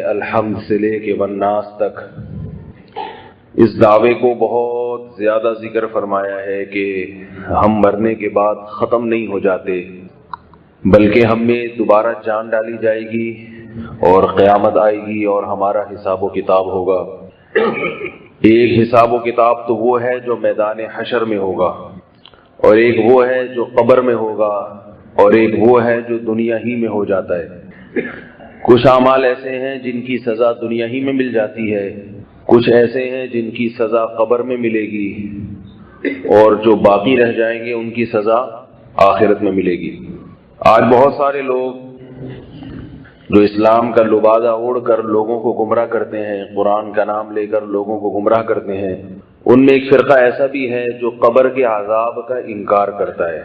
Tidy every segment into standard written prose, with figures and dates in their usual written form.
الحمد سے لے کے والناس تک اس دعوے کو بہت زیادہ ذکر فرمایا ہے کہ ہم مرنے کے بعد ختم نہیں ہو جاتے، بلکہ ہم میں دوبارہ جان ڈالی جائے گی اور قیامت آئے گی اور ہمارا حساب و کتاب ہوگا۔ ایک حساب و کتاب تو وہ ہے جو میدان حشر میں ہوگا، اور ایک وہ ہے جو قبر میں ہوگا، اور ایک وہ ہے جو دنیا ہی میں ہو جاتا ہے۔ کچھ اعمال ایسے ہیں جن کی سزا دنیا ہی میں مل جاتی ہے، کچھ ایسے ہیں جن کی سزا قبر میں ملے گی، اور جو باقی رہ جائیں گے ان کی سزا آخرت میں ملے گی۔ آج بہت سارے لوگ جو اسلام کا لبادہ اوڑھ کر لوگوں کو گمراہ کرتے ہیں، قرآن کا نام لے کر لوگوں کو گمراہ کرتے ہیں، ان میں ایک فرقہ ایسا بھی ہے جو قبر کے عذاب کا انکار کرتا ہے،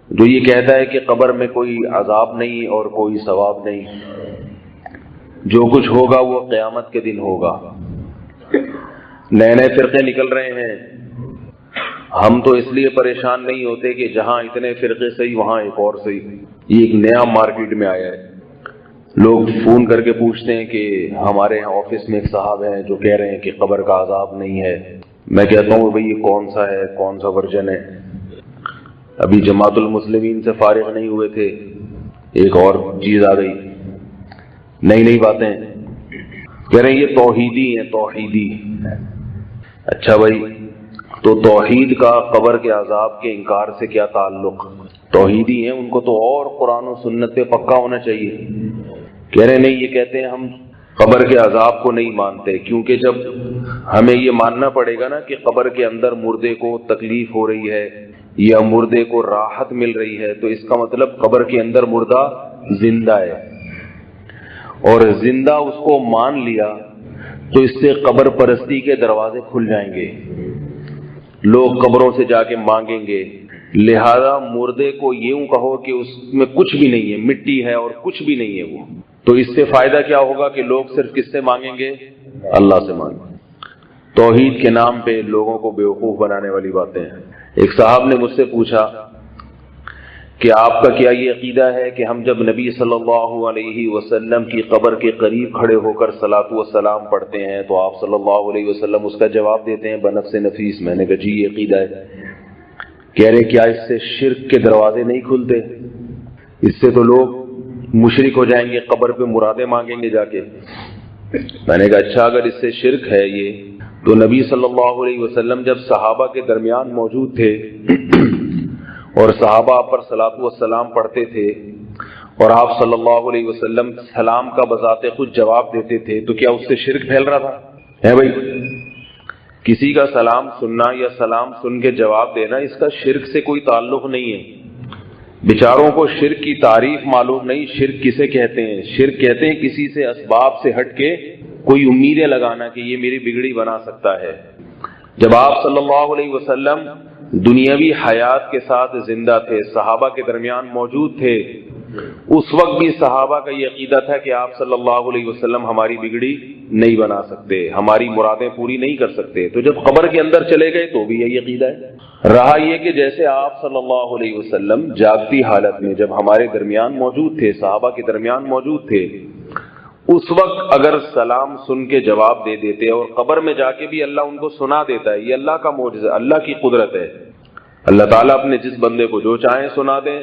جو یہ کہتا ہے کہ قبر میں کوئی عذاب نہیں اور کوئی ثواب نہیں، جو کچھ ہوگا وہ قیامت کے دن ہوگا۔ نئے نئے فرقے نکل رہے ہیں، ہم تو اس لیے پریشان نہیں ہوتے کہ جہاں اتنے فرقے صحیح وہاں ایک اور صحیح۔ یہ ایک نیا مارکیٹ میں آیا ہے، لوگ فون کر کے پوچھتے ہیں کہ ہمارے یہاں آفس میں ایک صاحب ہیں جو کہہ رہے ہیں کہ قبر کا عذاب نہیں ہے۔ میں کہتا ہوں بھئی یہ کون سا ہے، کون سا ورژن ہے؟ ابھی جماعت المسلمین سے فارغ نہیں ہوئے تھے، ایک اور چیز آ گئی، نئی نئی باتیں کہہ رہے ہیں یہ توحیدی ہیں، توحیدی۔ اچھا بھائی، تو توحید کا قبر کے عذاب کے انکار سے کیا تعلق؟ توحیدی ہیں، ان کو تو اور قرآن و سنت پہ پکا ہونا چاہیے۔ کہہ رہے نہیں، یہ کہتے ہیں ہم قبر کے عذاب کو نہیں مانتے، کیونکہ جب ہمیں یہ ماننا پڑے گا نا کہ قبر کے اندر مردے کو تکلیف ہو رہی ہے یا مردے کو راحت مل رہی ہے، تو اس کا مطلب قبر کے اندر مردہ زندہ ہے، اور زندہ اس کو مان لیا تو اس سے قبر پرستی کے دروازے کھل جائیں گے، لوگ قبروں سے جا کے مانگیں گے۔ لہذا مردے کو یوں کہو کہ اس میں کچھ بھی نہیں ہے، مٹی ہے اور کچھ بھی نہیں ہے وہ، تو اس سے فائدہ کیا ہوگا کہ لوگ صرف کس سے مانگیں گے؟ اللہ سے مانگیں گے۔ توحید کے نام پہ لوگوں کو بیوقوف بنانے والی باتیں ہیں۔ ایک صاحب نے مجھ سے پوچھا کہ آپ کا کیا یہ عقیدہ ہے کہ ہم جب نبی صلی اللہ علیہ وسلم کی قبر کے قریب کھڑے ہو کر صلاۃ و سلام پڑھتے ہیں تو آپ صلی اللہ علیہ وسلم اس کا جواب دیتے ہیں بنفس نفیس؟ میں نے کہا جی یہ عقیدہ ہے۔ کہہ رہے کیا اس سے شرک کے دروازے نہیں کھلتے؟ اس سے تو لوگ مشرک ہو جائیں گے، قبر پہ مرادیں مانگیں گے جا کے۔ میں نے کہا اچھا اگر اس سے شرک ہے یہ، تو نبی صلی اللہ علیہ وسلم جب صحابہ کے درمیان موجود تھے اور صحابہ پر صلاۃ و سلام پڑھتے تھے اور آپ صلی اللہ علیہ وسلم سلام کا بذات خود جواب دیتے تھے، تو کیا اس سے شرک پھیل رہا تھا؟ ہے بھائی، کسی کا سلام سننا یا سلام سن کے جواب دینا اس کا شرک سے کوئی تعلق نہیں ہے۔ بیچاروں کو شرک کی تعریف معلوم نہیں، شرک کسے کہتے ہیں؟ شرک کہتے ہیں کسی سے اسباب سے ہٹ کے کوئی امیدیں لگانا کہ یہ میری بگڑی بنا سکتا ہے۔ جب آپ صلی اللہ علیہ وسلم دنیاوی حیات کے ساتھ زندہ تھے، صحابہ کے درمیان موجود تھے، اس وقت بھی صحابہ کا یہ عقیدہ تھا کہ آپ صلی اللہ علیہ وسلم ہماری بگڑی نہیں بنا سکتے، ہماری مرادیں پوری نہیں کر سکتے۔ تو جب قبر کے اندر چلے گئے تو بھی یہی عقیدہ ہے۔ رہا یہ کہ جیسے آپ صلی اللہ علیہ وسلم جاگتی حالت میں جب ہمارے درمیان موجود تھے، صحابہ کے درمیان موجود تھے، اس وقت اگر سلام سن کے جواب دے دیتے اور قبر میں جا کے بھی اللہ ان کو سنا دیتا ہے، یہ اللہ کا معجزہ، اللہ کی قدرت ہے۔ اللہ تعالیٰ اپنے جس بندے کو جو چاہیں سنا دیں،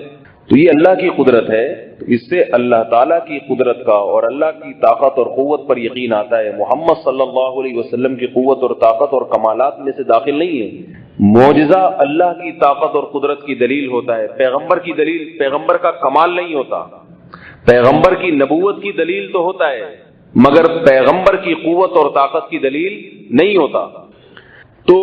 تو یہ اللہ کی قدرت ہے۔ تو اس سے اللہ تعالیٰ کی قدرت کا اور اللہ کی طاقت اور قوت پر یقین آتا ہے۔ محمد صلی اللہ علیہ وسلم کی قوت اور طاقت اور کمالات میں سے داخل نہیں ہے۔ معجزہ اللہ کی طاقت اور قدرت کی دلیل ہوتا ہے، پیغمبر کی دلیل، پیغمبر کا کمال نہیں ہوتا۔ پیغمبر کی نبوت کی دلیل تو ہوتا ہے، مگر پیغمبر کی قوت اور طاقت کی دلیل نہیں ہوتا۔ تو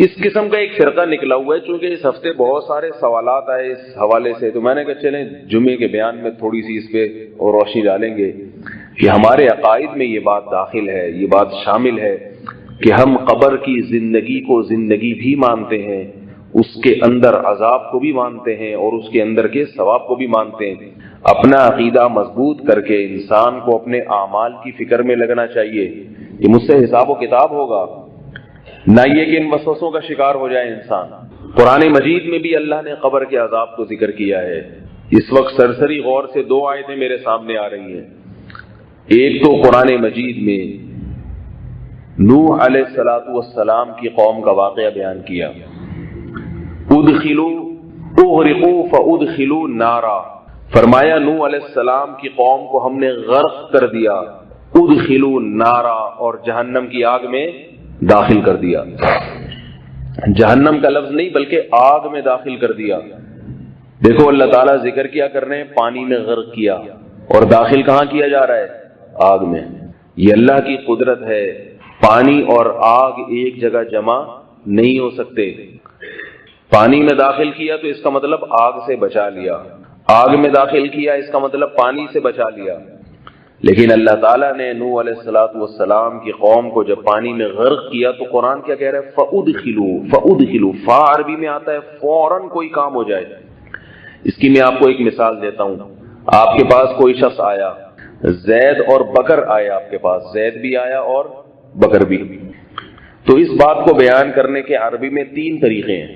اس قسم کا ایک فرقہ نکلا ہوا ہے۔ چونکہ اس ہفتے بہت سارے سوالات آئے اس حوالے سے، تو میں نے کہا چلیں جمعے کے بیان میں تھوڑی سی اس پہ اور روشنی ڈالیں گے کہ ہمارے عقائد میں یہ بات داخل ہے، یہ بات شامل ہے کہ ہم قبر کی زندگی کو زندگی بھی مانتے ہیں، اس کے اندر عذاب کو بھی مانتے ہیں اور اس کے اندر کے ثواب کو بھی مانتے ہیں۔ اپنا عقیدہ مضبوط کر کے انسان کو اپنے اعمال کی فکر میں لگنا چاہیے کہ مجھ سے حساب و کتاب ہوگا، نہ یہ کہ ان وسوسوں کا شکار ہو جائے انسان۔ قرآن مجید میں بھی اللہ نے قبر کے عذاب کو ذکر کیا ہے۔ اس وقت سرسری غور سے دو آیتیں میرے سامنے آ رہی ہیں۔ ایک تو قرآن مجید میں نوح علیہ الصلوۃ والسلام کی قوم کا واقعہ بیان کیا، اغرقوا فادخلوا نارا، فرمایا نوح علیہ السلام کی قوم کو ہم نے غرق کر دیا، ادخلوا نارا، اور جہنم کی آگ میں داخل کر دیا۔ جہنم کا لفظ نہیں بلکہ آگ میں داخل کر دیا۔ دیکھو اللہ تعالیٰ ذکر کیا کر رہے ہیں، پانی میں غرق کیا، اور داخل کہاں کیا جا رہا ہے؟ آگ میں۔ یہ اللہ کی قدرت ہے، پانی اور آگ ایک جگہ جمع نہیں ہو سکتے۔ پانی میں داخل کیا تو اس کا مطلب آگ سے بچا لیا، آگ میں داخل کیا اس کا مطلب پانی سے بچا لیا۔ لیکن اللہ تعالیٰ نے نوح علیہ الصلوۃ والسلام کی قوم کو جب پانی میں غرق کیا تو قرآن کیا کہہ رہا ہے؟ فَأُدْخِلُوا، فا عربی میں آتا ہے فوراً کوئی کام ہو جائے۔ اس کی میں آپ کو ایک مثال دیتا ہوں۔ آپ کے پاس کوئی شخص آیا، زید اور بکر آئے آپ کے پاس، زید بھی آیا اور بکر بھی، تو اس بات کو بیان کرنے کے عربی میں 3 طریقے ہیں۔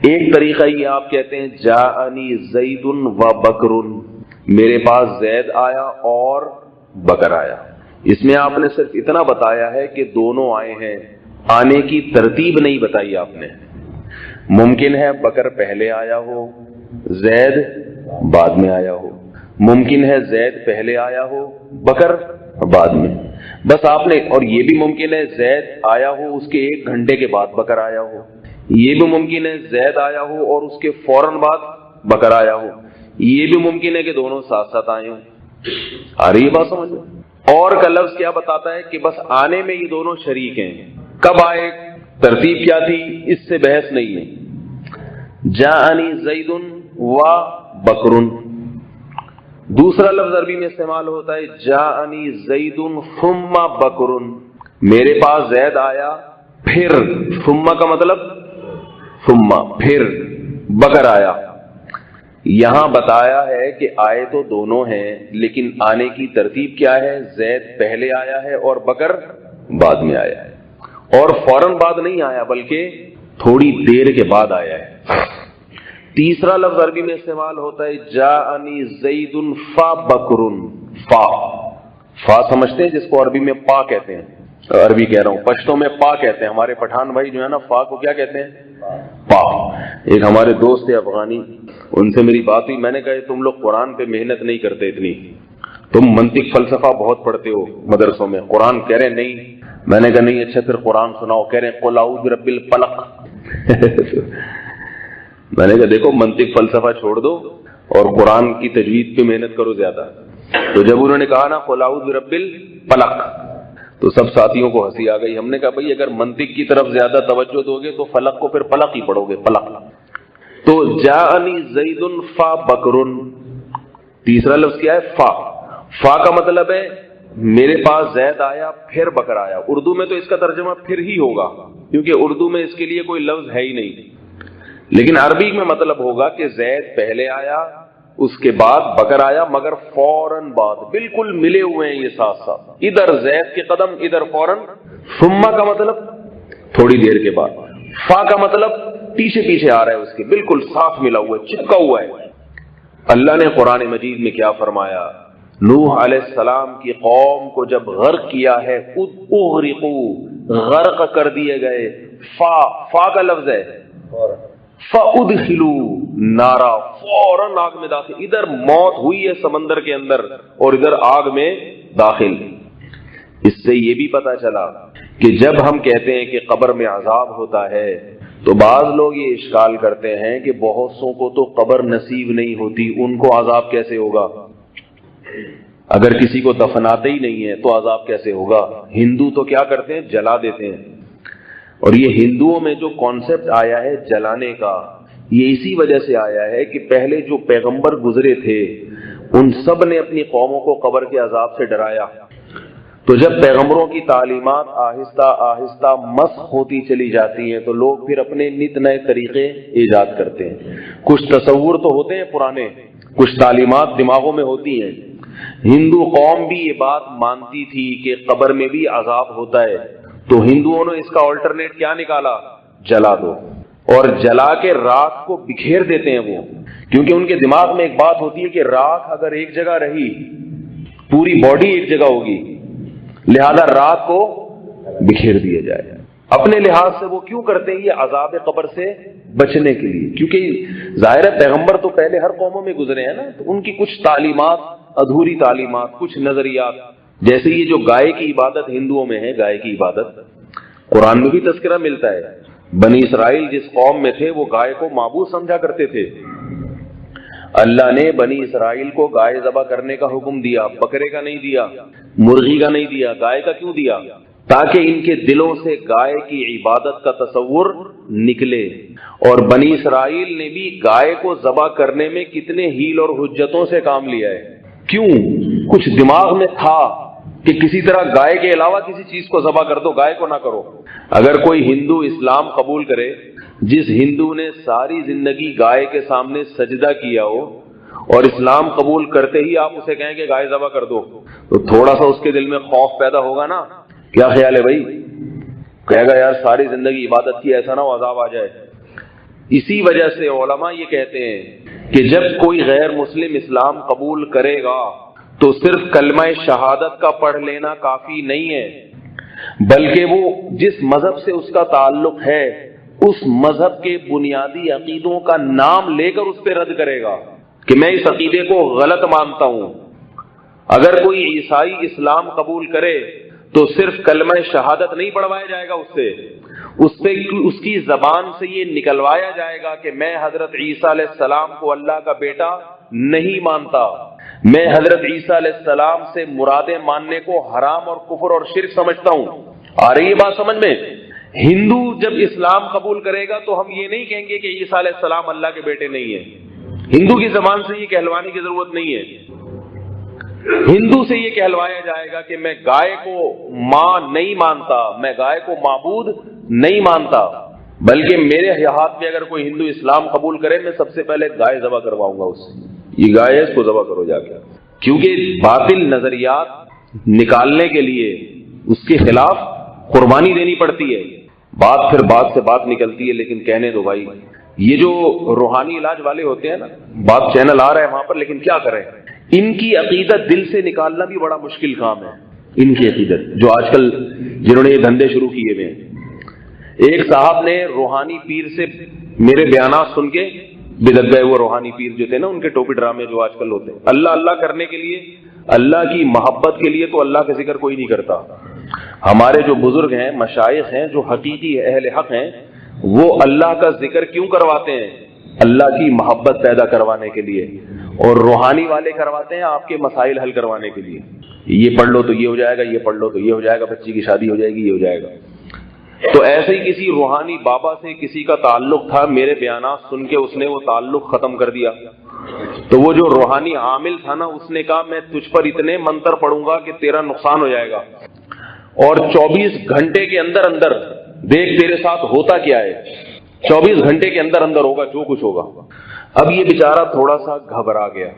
ایک طریقہ یہ آپ کہتے ہیں جاءنی زید و بکر، میرے پاس زید آیا اور بکر آیا۔ اس میں آپ نے صرف اتنا بتایا ہے کہ دونوں آئے ہیں، آنے کی ترتیب نہیں بتائی آپ نے۔ ممکن ہے بکر پہلے آیا ہو، زید بعد میں آیا ہو، ممکن ہے زید پہلے آیا ہو، بکر بعد میں، بس آپ نے، اور یہ بھی ممکن ہے زید آیا ہو اس کے 1 گھنٹے کے بعد بکر آیا ہو، یہ بھی ممکن ہے زید آیا ہو اور اس کے فوراً بعد بکر آیا ہو، یہ بھی ممکن ہے کہ دونوں ساتھ ساتھ آئے ہوں۔ آ رہی ہے بات سمجھ میں؟ اور کا لفظ کیا بتاتا ہے کہ بس آنے میں یہ دونوں شریک ہیں، کب آئے، ترتیب کیا تھی، اس سے بحث نہیں ہے۔ جاءنی زید و بکر۔ دوسرا لفظ عربی میں استعمال ہوتا ہے جاءنی زید ثم بکر، میرے پاس زید آیا پھر، ثم کا مطلب ثم پھر بکر آیا۔ یہاں بتایا ہے کہ آئے تو دونوں ہیں لیکن آنے کی ترتیب کیا ہے؟ زید پہلے آیا ہے اور بکر بعد میں آیا ہے، اور فوراً بعد نہیں آیا بلکہ تھوڑی دیر کے بعد آیا ہے۔ تیسرا لفظ عربی میں استعمال ہوتا ہے جاءنی زید فبکر، فا سمجھتے ہیں جس کو عربی میں پا کہتے ہیں، عربی کہہ رہا ہوں، پشتوں میں پا کہتے ہیں، ہمارے پٹھان بھائی جو ہے نا فا کو کیا کہتے ہیں؟ پا۔ ایک ہمارے دوست تھے افغانی، ان سے میری بات ہوئی، میں نے کہا تم لوگ قرآن پہ محنت نہیں کرتے اتنی، تم منطق فلسفہ بہت پڑھتے ہو مدرسوں میں، قرآن کہہ رہے نہیں۔ میں نے کہا نہیں، اچھا پھر قرآن سناؤ، کہہ رہے قل اعوذ برب الفلق۔ میں نے کہا دیکھو منطق فلسفہ چھوڑ دو اور قرآن کی تجوید پہ محنت کرو زیادہ۔ تو جب انہوں نے کہا نا قل اعوذ برب الفلق تو سب ساتھیوں کو ہنسی آ گئی۔ ہم نے کہا بھائی اگر منطق کی طرف زیادہ توجہ دو گے تو فلق کو پھر پلق ہی پڑھو گے، پلق۔ تو جاءنی زید فبکر، تیسرا لفظ کیا ہے؟ فا۔ فا کا مطلب ہے میرے پاس زید آیا پھر بکر آیا۔ اردو میں تو اس کا ترجمہ پھر ہی ہوگا کیونکہ اردو میں اس کے لیے کوئی لفظ ہے ہی نہیں، لیکن عربی میں مطلب ہوگا کہ زید پہلے آیا اس کے بعد بکر آیا، مگر فوراً بعد، بالکل ملے ہوئے ہیں یہ ساتھ ساتھ، ادھر زید کے قدم ادھر فوراً۔ ثم کا مطلب تھوڑی دیر کے بعد، فا کا مطلب پیچھے پیچھے آ رہا ہے اس کے، بالکل ساتھ ملا ہوا ہے، چپکا ہوا ہے۔ اللہ نے قرآن مجید میں کیا فرمایا؟ نوح علیہ السلام کی قوم کو جب غرق کیا ہے، اغرقوا، غرق کر دیے گئے، فا کا لفظ ہے فَأُدْخِلُوا نارا، فوراً آگ میں داخل، ادھر موت ہوئی ہے سمندر کے اندر اور ادھر آگ میں داخل۔ اس سے یہ بھی پتا چلا کہ جب ہم کہتے ہیں کہ قبر میں عذاب ہوتا ہے تو بعض لوگ یہ اشکال کرتے ہیں کہ بہت سوں کو تو قبر نصیب نہیں ہوتی، ان کو عذاب کیسے ہوگا؟ اگر کسی کو دفناتے ہی نہیں ہے تو عذاب کیسے ہوگا؟ ہندو تو کیا کرتے ہیں؟ جلا دیتے ہیں، اور یہ ہندوؤں میں جو کانسیپٹ آیا ہے جلانے کا، یہ اسی وجہ سے آیا ہے کہ پہلے جو پیغمبر گزرے تھے ان سب نے اپنی قوموں کو قبر کے عذاب سے ڈرایا، تو جب پیغمبروں کی تعلیمات آہستہ آہستہ مسخ ہوتی چلی جاتی ہیں تو لوگ پھر اپنے نت نئے طریقے ایجاد کرتے ہیں۔ کچھ تصور تو ہوتے ہیں پرانے، کچھ تعلیمات دماغوں میں ہوتی ہیں۔ ہندو قوم بھی یہ بات مانتی تھی کہ قبر میں بھی عذاب ہوتا ہے، تو ہندوؤں نے اس کا آلٹرنیٹ کیا نکالا؟ جلا دو، اور جلا کے راکھ کو بکھیر دیتے ہیں وہ، کیونکہ ان کے دماغ میں ایک بات ہوتی ہے کہ راکھ اگر ایک جگہ رہی پوری باڈی ایک جگہ ہوگی، لہذا رات کو بکھیر دیا جائے۔ اپنے لحاظ سے وہ کیوں کرتے ہیں؟ یہ عذاب قبر سے بچنے کے لیے، کیونکہ ظاہر ہے پیغمبر تو پہلے ہر قوموں میں گزرے ہیں نا، تو ان کی کچھ تعلیمات، ادھوری تعلیمات، کچھ نظریات، جیسے یہ جو گائے کی عبادت ہندوؤں میں ہے، گائے کی عبادت قرآن میں بھی تذکرہ ملتا ہے۔ بنی اسرائیل جس قوم میں تھے وہ گائے کو معبود سمجھا کرتے تھے، اللہ نے بنی اسرائیل کو گائے ذبح کرنے کا حکم دیا، بکرے کا نہیں دیا، مرغی کا نہیں دیا، گائے کا کیوں دیا؟ تاکہ ان کے دلوں سے گائے کی عبادت کا تصور نکلے۔ اور بنی اسرائیل نے بھی گائے کو ذبح کرنے میں کتنے ہیل اور حجتوں سے کام لیا ہے۔ کیوں؟ کچھ دماغ میں تھا کہ کسی طرح گائے کے علاوہ کسی چیز کو ذبح کر دو، گائے کو نہ کرو۔ اگر کوئی ہندو اسلام قبول کرے، جس ہندو نے ساری زندگی گائے کے سامنے سجدہ کیا ہو، اور اسلام قبول کرتے ہی آپ اسے کہیں کہ گائے ذبح کر دو، تو تھوڑا سا اس کے دل میں خوف پیدا ہوگا نا۔ کیا خیال ہے بھائی؟ کہے گا یار ساری زندگی عبادت کی، ایسا نہ ہو عذاب آ جائے۔ اسی وجہ سے علماء یہ کہتے ہیں کہ جب کوئی غیر مسلم اسلام قبول کرے گا تو صرف کلمہ شہادت کا پڑھ لینا کافی نہیں ہے، بلکہ وہ جس مذہب سے اس کا تعلق ہے اس مذہب کے بنیادی عقیدوں کا نام لے کر اس پہ رد کرے گا کہ میں اس عقیدے کو غلط مانتا ہوں۔ اگر کوئی عیسائی اسلام قبول کرے تو صرف کلمہ شہادت نہیں پڑھوایا جائے گا اس سے اس کی زبان سے یہ نکلوایا جائے گا کہ میں حضرت عیسیٰ علیہ السلام کو اللہ کا بیٹا نہیں مانتا، میں حضرت عیسیٰ علیہ السلام سے مرادیں ماننے کو حرام اور کفر اور شرک سمجھتا ہوں۔ آ رہی ہے بات سمجھ میں؟ ہندو جب اسلام قبول کرے گا تو ہم یہ نہیں کہیں گے کہ عیسیٰ علیہ السلام اللہ کے بیٹے نہیں ہیں، ہندو کی زبان سے یہ کہلوانے کی ضرورت نہیں ہے۔ ہندو سے یہ کہلوایا جائے گا کہ میں گائے کو ماں نہیں مانتا، میں گائے کو معبود نہیں مانتا، بلکہ میرے ہاتھ میں اگر کوئی ہندو اسلام قبول کرے میں سب سے پہلے گائے ذبح کرواؤں گا اس سے، یہ گائے ہے اس کو ذبح کرو جا کے۔ کیونکہ باطل نظریات نکالنے کے لیے اس کے خلاف قربانی دینی پڑتی ہے، بات پھر بات سے بات نکلتی ہے، لیکن کہنے دو بھائی، یہ جو روحانی علاج والے ہوتے ہیں نا، بات چینل آ رہا ہے وہاں پر، لیکن کیا کریں، ان کی عقیدت دل سے نکالنا بھی بڑا مشکل کام ہے۔ ان کی عقیدت جو آج کل جنہوں نے یہ دھندے شروع کیے ہوئے ہیں، ایک صاحب نے روحانی پیر سے میرے بیانات سن کے بدعت گئے، وہ روحانی پیر جو تھے نا، ان کے ٹوپی ڈرامے جو آج کل ہوتے ہیں، اللہ اللہ کرنے کے لیے، اللہ کی محبت کے لیے تو اللہ کا ذکر کوئی نہیں کرتا۔ ہمارے جو بزرگ ہیں، مشائخ ہیں، جو حقیقی اہل حق ہیں، وہ اللہ کا ذکر کیوں کرواتے ہیں؟ اللہ کی محبت پیدا کروانے کے لیے، اور روحانی والے کرواتے ہیں آپ کے مسائل حل کروانے کے لیے، یہ پڑھ لو تو یہ ہو جائے گا، یہ پڑھ لو تو یہ ہو جائے گا، بچی کی شادی ہو جائے گی، یہ ہو جائے گا۔ تو ایسے ہی کسی روحانی بابا سے کسی کا تعلق تھا، میرے بیانات سن کے اس نے وہ تعلق ختم کر دیا، تو وہ جو روحانی عامل تھا نا، اس نے کہا میں تجھ پر اتنے منتر پڑھوں گا کہ تیرا نقصان ہو جائے گا، اور 24 گھنٹے کے اندر اندر دیکھ تیرے ساتھ ہوتا کیا ہے، 24 گھنٹے کے اندر اندر ہوگا جو کچھ ہوگا۔ اب یہ بیچارہ تھوڑا سا گھبرا گیا،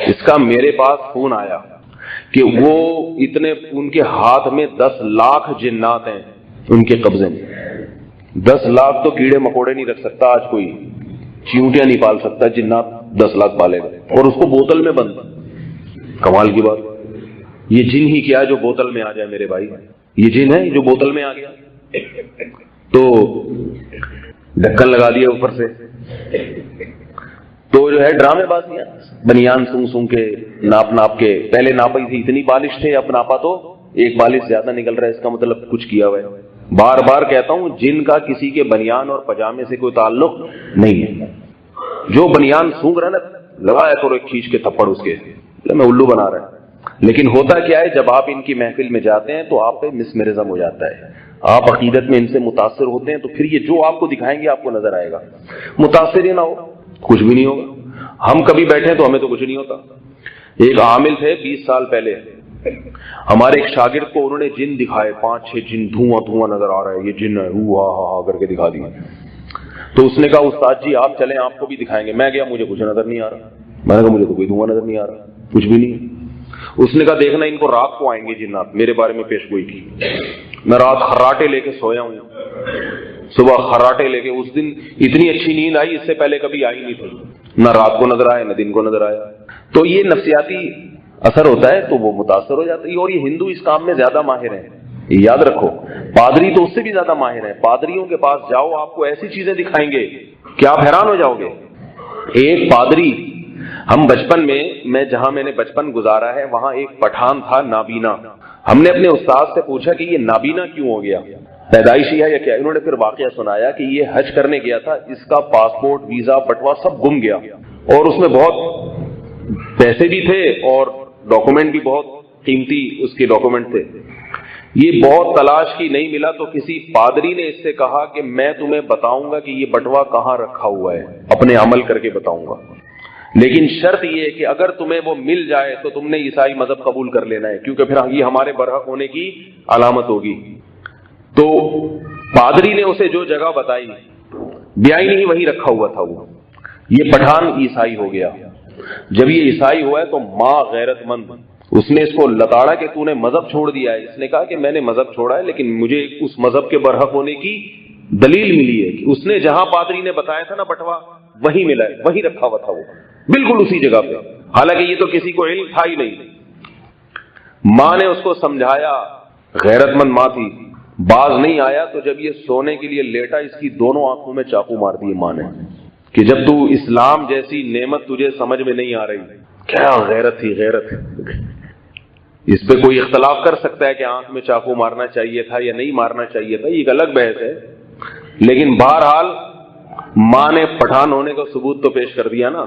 اس کا میرے پاس فون آیا کہ وہ اتنے، ان کے ہاتھ میں 10 لاکھ جنات ہیں ان کے قبضے میں، 10 لاکھ تو کیڑے مکوڑے نہیں رکھ سکتا آج کوئی، چیونٹیاں نہیں پال سکتا، جنات 10 لاکھ پالے گا، اور اس کو بوتل میں بند۔ کمال کی بات، یہ جن ہی کیا جو بوتل میں آ جائے میرے بھائی، یہ جن ہے جو بوتل میں آ گیا، تو ڈھکن لگا دیا اوپر سے، تو جو ہے ڈرامے بازیاں، بنیان سونگ سونگ کے، ناپ کے، پہلے ناپی تھی اتنی بالش تھے، اب ناپا تو ایک بالش زیادہ نکل رہا ہے، اس کا مطلب کچھ کیا ہوا ہے۔ بار بار کہتا ہوں، جن کا کسی کے بنیان اور پجامے سے کوئی تعلق نہیں ہے، جو بنیان سونگ رہا ہے نا، لگایا کرو ایک کھینچ کے تھپڑ اس کے، میں الو بنا رہا ہے۔ لیکن ہوتا کیا ہے، جب آپ ان کی محفل میں جاتے ہیں تو آپ پہ مسمرزم ہو جاتا ہے، آپ عقیدت میں ان سے متاثر ہوتے ہیں، تو پھر یہ جو آپ کو دکھائیں گے آپ کو نظر آئے گا، متاثر ہی نہ ہو کچھ بھی نہیں ہوگا۔ ہم کبھی بیٹھے تو ہمیں تو کچھ نہیں ہوتا۔ ایک عامل تھے 20 سال پہلے، ہمارے ایک شاگرد کو انہوں نے جن دکھائے، 5-6 جن، دھواں دھواں نظر آ رہا ہے، یہ جن ہے، ہا کر کے دکھا دیا۔ تو اس نے کہا استاد جی آپ چلیں، آپ کو بھی دکھائیں گے۔ میں گیا، مجھے کچھ نظر نہیں آ رہا، میں نے کہا مجھے تو کوئی دھواں نظر نہیں آ رہا، کچھ بھی نہیں۔ اس نے کہا دیکھنا ان کو رات کو آئیں گے جنات، میرے بارے میں پیش گوئی کی۔ میں رات خراٹے لے کے سویا ہوں، صبح خراٹے لے کے، اس دن اتنی اچھی نیند آئی، اس سے پہلے کبھی آئی نہیں تھی، نہ رات کو نظر آیا نہ دن کو نظر آیا۔ تو یہ نفسیاتی اثر ہوتا ہے تو وہ متاثر ہو جاتا ہے. اور یہ ہندو اس کام میں زیادہ ماہر ہیں, یاد رکھو. پادری تو اس سے بھی زیادہ ماہر ہیں. پادریوں کے پاس جاؤ, آپ کو ایسی چیزیں دکھائیں گے کہ آپ حیران ہو جاؤ گے. ایک پادری, ہم بچپن میں جہاں میں نے بچپن گزارا ہے وہاں ایک پٹھان تھا نابینا. ہم نے اپنے استاد سے پوچھا کہ یہ نابینا کیوں ہو گیا, پیدائشی ہے یا کیا؟ انہوں نے پھر واقعہ سنایا کہ یہ حج کرنے گیا تھا, اس کا پاسپورٹ ویزا بٹوا سب گم گیا, اور اس میں بہت پیسے بھی تھے اور ڈاکومنٹ بھی بہت قیمتی اس کے ڈاکومنٹ تھے. یہ بہت تلاش کی, نہیں ملا تو کسی پادری نے اس سے کہا کہ میں تمہیں بتاؤں گا کہ یہ بٹوا کہاں رکھا ہوا ہے, اپنے عمل کر کے بتاؤں گا, لیکن شرط یہ ہے کہ اگر تمہیں وہ مل جائے تو تم نے عیسائی مذہب قبول کر لینا ہے, کیونکہ پھر یہ ہمارے برحق ہونے کی علامت ہوگی. تو پادری نے اسے جو جگہ بتائی, بیائی نہیں وہیں رکھا ہوا تھا وہ. یہ پٹھان عیسائی ہو گیا. جب یہ عیسائی ہوا ہے تو ماں غیرت مند, اس نے اس کو لتاڑا کہ تو نے مذہب چھوڑ دیا ہے. اس نے کہا کہ میں نے مذہب چھوڑا ہے لیکن مجھے اس مذہب کے برحق ہونے کی دلیل ملی ہے کہ اس نے جہاں پادری نے بتایا تھا نا بٹوا, وہیں ملا ہے, وہیں رکھا ہوا تھا وہ, بالکل اسی جگہ پہ. حالانکہ یہ تو کسی کو علم تھا ہی نہیں. ماں نے اس کو سمجھایا, غیرت مند ماں تھی, باز نہیں آیا. تو جب یہ سونے کے لیے لیٹا, اس کی دونوں آنکھوں میں چاقو مار دیے ماں نے کہ جب تو اسلام جیسی نعمت تجھے سمجھ میں نہیں آ رہی. کیا غیرت تھی, غیرت. اس پہ کوئی اختلاف کر سکتا ہے کہ آنکھ میں چاقو مارنا چاہیے تھا یا نہیں مارنا چاہیے تھا, یہ ایک الگ بحث ہے. لیکن بہرحال ماں نے پٹھان ہونے کا ثبوت تو پیش کر دیا نا.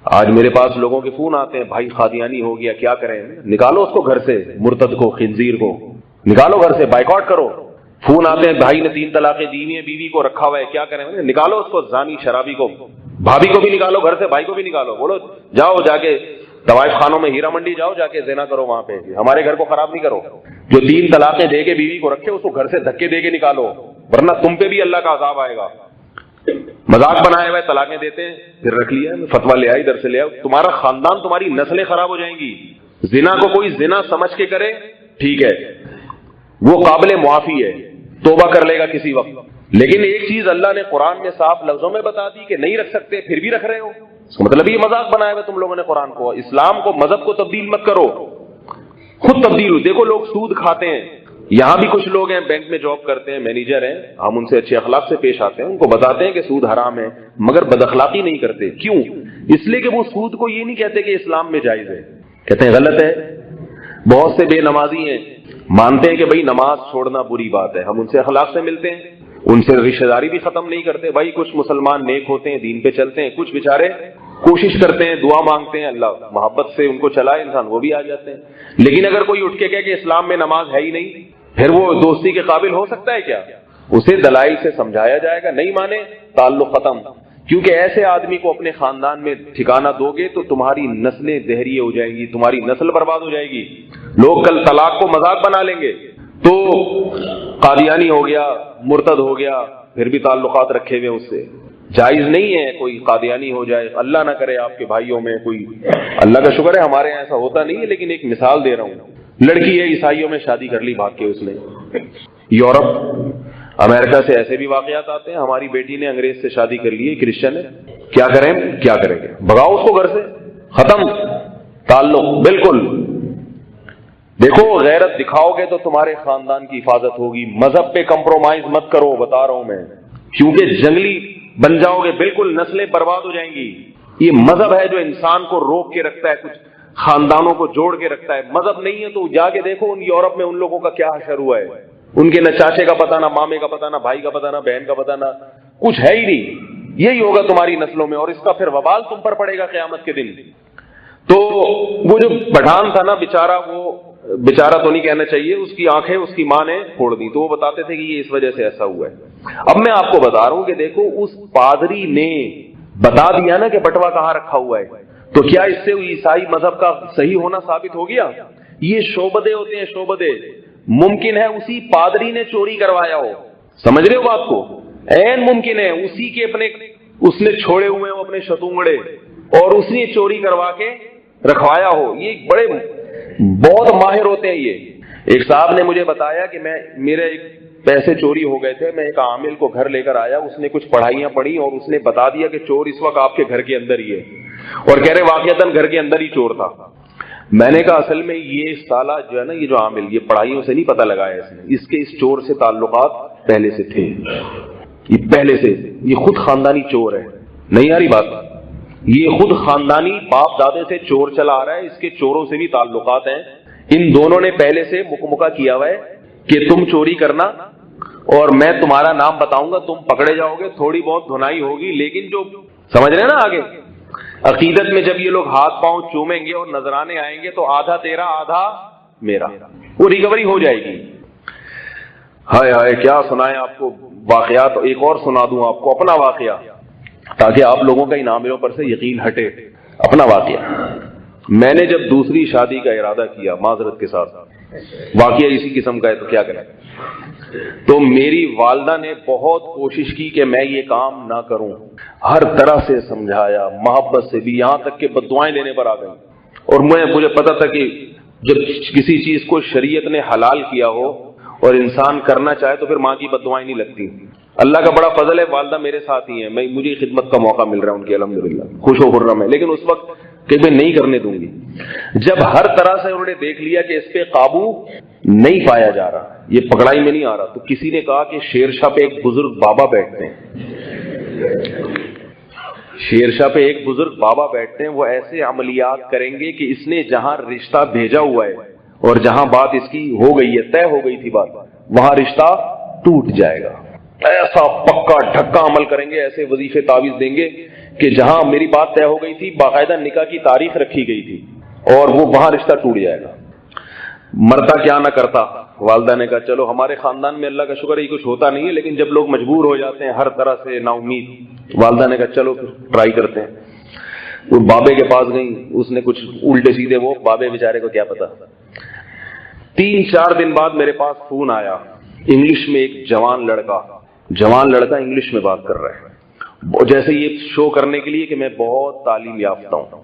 آج میرے پاس لوگوں کے فون آتے ہیں, بھائی قادیانی ہو گیا, کیا کریں؟ نکالو اس کو گھر سے, مرتد کو, خنزیر کو نکالو گھر سے, بائیکاٹ کرو. فون آتے ہیں, بھائی نے 3 طلاقیں دی ہوئی ہیں, بیوی کو رکھا ہوا ہے, کیا کریں؟ نکالو اس کو, زانی شرابی کو, بھابھی کو بھی نکالو گھر سے, بھائی کو بھی نکالو. بولو جاؤ جا کے طوائف خانوں میں, ہیرا منڈی جاؤ, جا کے زنا کرو وہاں پہ, ہمارے گھر کو خراب نہیں کرو. جو 3 طلاقیں دے کے بیوی کو رکھے اس کو گھر سے دھکے دے کے نکالو, ورنہ تم پہ بھی اللہ کا عذاب آئے گا. مذاق بنائے ہوئے طلاقیں دیتے ہیں, پھر رکھ لیا, فتوا لے آئی, ادھر سے لے آؤ, تمہارا خاندان, تمہاری نسلیں خراب ہو جائیں گی. زنا کو کوئی زنا سمجھ کے کرے ٹھیک ہے, وہ قابل معافی ہے, توبہ کر لے گا کسی وقت. لیکن ایک چیز اللہ نے قرآن میں صاف لفظوں میں بتا دی کہ نہیں رکھ سکتے, پھر بھی رکھ رہے ہو, اس کا مطلب یہ مذاق بنایا ہوا تم لوگوں نے قرآن کو. اسلام کو, مذہب کو تبدیل مت کرو, خود تبدیل ہو. دیکھو لوگ سود کھاتے ہیں, یہاں بھی کچھ لوگ ہیں بینک میں جاب کرتے ہیں, مینیجر ہیں, ہم ان سے اچھے اخلاق سے پیش آتے ہیں, ان کو بتاتے ہیں کہ سود حرام ہے, مگر بد اخلاقی نہیں کرتے. کیوں؟ اس لیے کہ وہ سود کو یہ نہیں کہتے کہ اسلام میں جائز ہے, کہتے ہیں غلط ہے. بہت سے بے نمازی ہیں, مانتے ہیں کہ بھائی نماز چھوڑنا بری بات ہے, ہم ان سے اخلاق سے ملتے ہیں, ان سے رشتہ داری بھی ختم نہیں کرتے. بھائی کچھ مسلمان نیک ہوتے ہیں, دین پہ چلتے ہیں, کچھ بیچارے کوشش کرتے ہیں, دعا مانگتے ہیں, اللہ محبت سے ان کو چلائے انسان, وہ بھی آ جاتے ہیں. لیکن اگر کوئی اٹھ کے کہے کہ اسلام میں نماز ہے ہی نہیں, پھر وہ دوستی کے قابل ہو سکتا ہے کیا؟ اسے دلائل سے سمجھایا جائے گا, نہیں مانے تعلق ختم. کیونکہ ایسے آدمی کو اپنے خاندان میں ٹھکانہ دو گے تو تمہاری نسلیں دہریے ہو جائیں گی, تمہاری نسل برباد ہو جائے گی. لوگ کل طلاق کو مذاق بنا لیں گے, تو قادیانی ہو گیا, مرتد ہو گیا, پھر بھی تعلقات رکھے ہوئے اس سے. جائز نہیں ہے کوئی قادیانی ہو جائے, اللہ نہ کرے آپ کے بھائیوں میں کوئی, اللہ کا شکر ہے ہمارے یہاں ایسا ہوتا نہیں ہے, لیکن ایک مثال دے رہا ہوں. لڑکی ہے, عیسائیوں میں شادی کر لی بھاگ کے اس نے. یورپ امریکہ سے ایسے بھی واقعات آتے ہیں, ہماری بیٹی نے انگریز سے شادی کر لی ہے, کرسچن ہے, کیا کریں, کیا کریں گے؟ بھگاؤ اس کو گھر سے, ختم تعلق بالکل. دیکھو غیرت دکھاؤ گے تو تمہارے خاندان کی حفاظت ہوگی. مذہب پہ کمپرومائز مت کرو, بتا رہا ہوں میں, کیونکہ جنگلی بن جاؤ گے, بالکل نسلیں برباد ہو جائیں گی. یہ مذہب ہے جو انسان کو روک کے رکھتا ہے, کچھ خاندانوں کو جوڑ کے رکھتا ہے. مذہب نہیں ہے تو جا کے دیکھو ان یورپ میں ان لوگوں کا کیا حشر ہوا ہے. ان کے نہ چاچے کا پتہ, نہ مامے کا پتہ, نہ بھائی کا پتہ, نہ بہن کا پتہ, نہ کچھ ہے ہی نہیں. یہی ہوگا تمہاری نسلوں میں, اور اس کا پھر وبال تم پر پڑے گا قیامت کے دن. تو وہ جو پٹھان تھا نا بیچارہ, وہ بیچارہ تو نہیں کہنا چاہیے, اس کی آنکھیں اس کی ماں نے پھوڑ دی. تو وہ بتاتے تھے کہ یہ اس وجہ سے ایسا ہوا ہے. اب میں آپ کو بتا رہا ہوں کہ دیکھو اس پادری نے بتا دیا نا کہ بٹوا کہاں رکھا ہوا ہے, تو کیا اس سے عیسائی مذہب کا صحیح ہونا ثابت ہو گیا؟ یہ شعبدے ہوتے ہیں, شعبدے. ممکن ہے اسی پادری نے چوری کروایا ہو, سمجھ رہے ہو بات کو؟ عین ممکن ہے اسی کے اپنے, اس نے چھوڑے ہوئے ہو اپنے شتونگڑے, اور اس نے چوری کروا کے رکھوایا ہو. یہ بڑے بہت ماہر ہوتے ہیں. یہ ایک صاحب نے مجھے بتایا کہ میرے ایک پیسے چوری ہو گئے تھے, میں ایک عامل کو گھر لے کر آیا, اس نے کچھ پڑھائیاں پڑھی اور اس نے بتا دیا کہ چور اس وقت آپ کے گھر کے اندر ہی ہے. اور کہہ رہے واقعتاً گھر کے اندر ہی چور تھا. میں نے کہا اصل میں یہ سالہ جو ہے نا، یہ جو عامل، یہ پڑھائیوں سے نہیں پتہ لگایا اس نے، اس کے اس چور سے تعلقات پہلے سے تھے. یہ پہلے سے، یہ خود خاندانی چور ہے. نہیں آ رہی بات؟ یہ خود خاندانی باپ دادے سے چور چلا آ رہا ہے، اس کے چوروں سے بھی تعلقات ہیں. ان دونوں نے پہلے سے مکمکہ کیا ہوا ہے کہ تم چوری کرنا اور میں تمہارا نام بتاؤں گا، تم پکڑے جاؤ گے، تھوڑی بہت دھنائی ہوگی، لیکن جو سمجھ رہے ہیں نا آگے عقیدت میں جب یہ لوگ ہاتھ پاؤں چومیں گے اور نذرانے آئیں گے تو آدھا تیرا آدھا میرا، وہ ریکوری ہو جائے گی. ہائے ہائے کیا سنائیں آپ کو واقعات. ایک اور سنا دوں آپ کو اپنا واقعہ تاکہ آپ لوگوں کا ان عاملوں پر سے یقین ہٹے. اپنا واقعہ، میں نے جب دوسری شادی کا ارادہ کیا معذرت کے ساتھ، واقعہ اسی قسم کا ہے تو کیا کریں، تو میری والدہ نے بہت کوشش کی کہ میں یہ کام نہ کروں. ہر طرح سے سمجھایا، محبت سے بھی، یہاں تک کہ بددعائیں دینے پر آ گئی. اور مجھے پتا تھا کہ جب کسی چیز کو شریعت نے حلال کیا ہو اور انسان کرنا چاہے تو پھر ماں کی بددعائیں نہیں لگتی. اللہ کا بڑا فضل ہے، والدہ میرے ساتھ ہی ہیں، مجھے خدمت کا موقع مل رہا ہے ان کی، الحمدللہ خوش و خرم ہے. لیکن اس وقت کہ میں نہیں کرنے دوں گی. جب ہر طرح سے انہوں نے دیکھ لیا کہ اس پہ قابو نہیں پایا جا رہا، یہ پکڑائی میں نہیں آ رہا، تو کسی نے کہا کہ شیر شاہ پہ ایک بزرگ بابا بیٹھتے ہیں، شیر شاہ پہ ایک بزرگ بابا بیٹھتے ہیں، وہ ایسے عملیات کریں گے کہ اس نے جہاں رشتہ بھیجا ہوا ہے اور جہاں بات اس کی ہو گئی ہے، طے ہو گئی تھی بات، وہاں رشتہ ٹوٹ جائے گا. ایسا پکا ڈھکا عمل کریں گے، ایسے وظیفے تعویذ دیں گے کہ جہاں میری بات طے ہو گئی تھی، باقاعدہ نکاح کی تاریخ رکھی گئی تھی، اور وہ وہاں رشتہ ٹوٹ جائے گا. مرتا کیا نہ کرتا. والدہ نے کہا چلو، ہمارے خاندان میں اللہ کا شکر ہے یہ کچھ ہوتا نہیں ہے، لیکن جب لوگ مجبور ہو جاتے ہیں ہر طرح سے نا امید، والدہ نے کہا چلو ٹرائی کرتے ہیں. وہ بابے کے پاس گئیں، اس نے کچھ الٹے سیدھے، وہ بابے بیچارے کو کیا پتا. 3-4 دن بعد میرے پاس فون آیا، انگلش میں ایک جوان لڑکا انگلش میں بات کر رہا ہے، جیسے یہ شو کرنے کے لیے کہ میں بہت تعلیم یافتہ ہوں.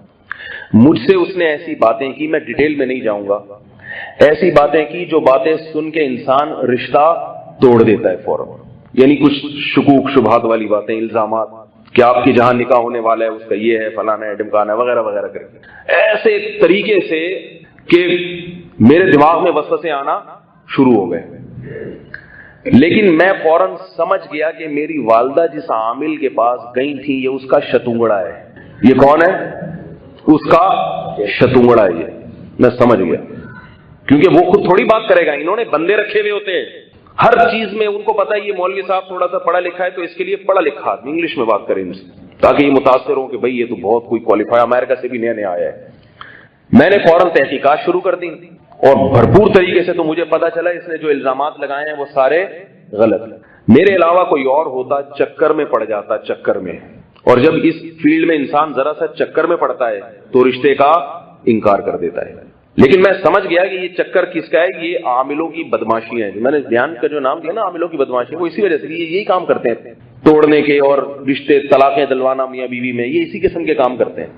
مجھ سے اس نے ایسی باتیں کی، میں ڈیٹیل میں نہیں جاؤں گا، ایسی باتیں کی جو باتیں سن کے انسان رشتہ توڑ دیتا ہے فوراً. یعنی کچھ شکوک شبہات والی باتیں، الزامات کہ آپ کی جہاں نکاح ہونے والا ہے اس کا یہ ہے، فلانا ہے، ڈمکانا ہے، وغیرہ وغیرہ کر کے ایسے طریقے سے کہ میرے دماغ میں وسوسے آنا شروع ہو گئے. لیکن میں فوراً سمجھ گیا کہ میری والدہ جس عامل کے پاس گئی تھی یہ اس کا شتونگڑا ہے. یہ کون ہے؟ اس کا شتونگڑا ہے. یہ میں سمجھ گیا، کیونکہ وہ خود تھوڑی بات کرے گا، انہوں نے بندے رکھے ہوئے ہوتے ہیں ہر چیز میں. ان کو پتا ہے یہ مولوی صاحب تھوڑا سا پڑھا لکھا ہے تو اس کے لیے پڑھا لکھا آدمی انگلش میں بات کرے ان سے، تاکہ یہ متاثر ہو کہ بھئی یہ تو بہت کوئی کوالیفائی، امریکہ سے بھی نیا آیا ہے. میں نے فوراً تحقیقات شروع کر دی اور بھرپور طریقے سے تو مجھے پتا چلا اس نے جو الزامات لگائے ہیں وہ سارے غلط ہیں. میرے علاوہ کوئی اور ہوتا چکر میں پڑ جاتا، چکر میں. اور جب اس فیلڈ میں انسان ذرا سا چکر میں پڑتا ہے تو رشتے کا انکار کر دیتا ہے. لیکن میں سمجھ گیا کہ یہ چکر کس کا ہے، یہ عاملوں کی بدماشی ہے. میں نے بیان کا جو نام دیا نا عاملوں کی بدماشی، وہ اسی وجہ سے یہی کام کرتے ہیں، توڑنے کے اور رشتے طلاقیں دلوانا میاں بیوی میں، یہ اسی قسم کے کام کرتے ہیں.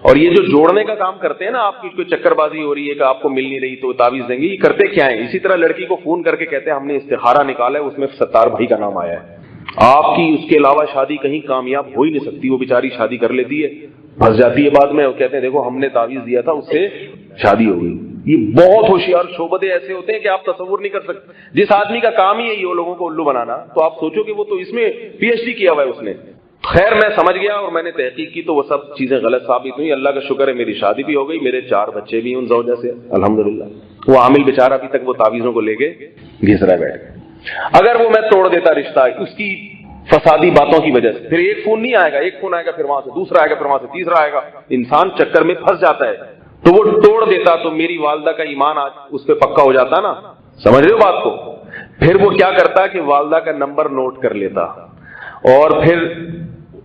اور یہ جو جوڑنے کا کام کرتے ہیں نا، آپ کی کوئی چکر بازی ہو رہی ہے کہ آپ کو مل نہیں رہی تو تعویذ دیں گے، یہ کرتے کیا ہیں؟ اسی طرح لڑکی کو فون کر کے کہتے ہیں ہم نے استخارہ نکالا ہے، اس میں ستار بھائی کا نام آیا ہے، آپ کی اس کے علاوہ شادی کہیں کامیاب ہو ہی نہیں سکتی. وہ بیچاری شادی کر لیتی ہے، پھنس جاتی ہے بعد میں، اور کہتے ہیں دیکھو ہم نے تعویذ دیا تھا اس سے شادی ہو گئی. یہ بہت ہوشیار شعبدے ایسے ہوتے ہیں کہ آپ تصور نہیں کر سکتے. جس آدمی کا کام ہی ہے یہ لوگوں کو الو بنانا، تو آپ سوچو کہ وہ تو اس میں PhD کیا ہوا ہے اس نے. خیر میں سمجھ گیا اور میں نے تحقیق کی تو وہ سب چیزیں غلط ثابت ہوئی. اللہ کا شکر ہے میری شادی بھی ہو گئی، میرے 4 بچے بھی ان زوجہ سے الحمدللہ. وہ عامل بیچارہ ابھی تک وہ تعویذوں کو لے کے گھس رہا بیٹھ. اگر وہ میں توڑ دیتا رشتہ اس کی فسادی باتوں کی وجہ سے، پھر ایک فون نہیں آئے گا، ایک فون آئے گا، پھر وہاں سے دوسرا آئے گا، پھر وہاں سے تیسرا آئے گا، انسان چکر میں پھنس جاتا ہے. تو وہ توڑ دیتا تو میری والدہ کا ایمان آج اس پہ پکا ہو جاتا نا. سمجھ رہے ہو بات کو؟ پھر وہ کیا کرتا کہ والدہ کا نمبر نوٹ کر لیتا اور پھر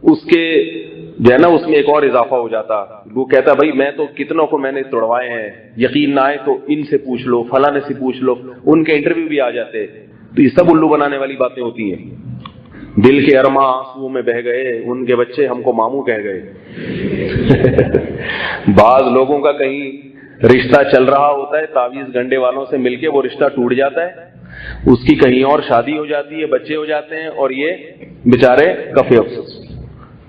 اس کے جو ہے نا اس میں ایک اور اضافہ ہو جاتا. وہ کہتا بھائی میں تو کتنوں کو میں نے توڑوائے ہیں، یقین نہ آئے تو ان سے پوچھ لو، فلاں سے پوچھ لو. ان کے انٹرویو بھی آ جاتے. تو یہ سب الو بنانے والی باتیں ہوتی ہیں. دل کے ارماں آنسوؤں میں بہ گئے، ان کے بچے ہم کو ماموں کہہ گئے. بعض لوگوں کا کہیں رشتہ چل رہا ہوتا ہے، تعویذ گنڈے والوں سے مل کے وہ رشتہ ٹوٹ جاتا ہے، اس کی کہیں اور شادی ہو جاتی ہے، بچے ہو جاتے ہیں، اور یہ بیچارے کفے افسوس.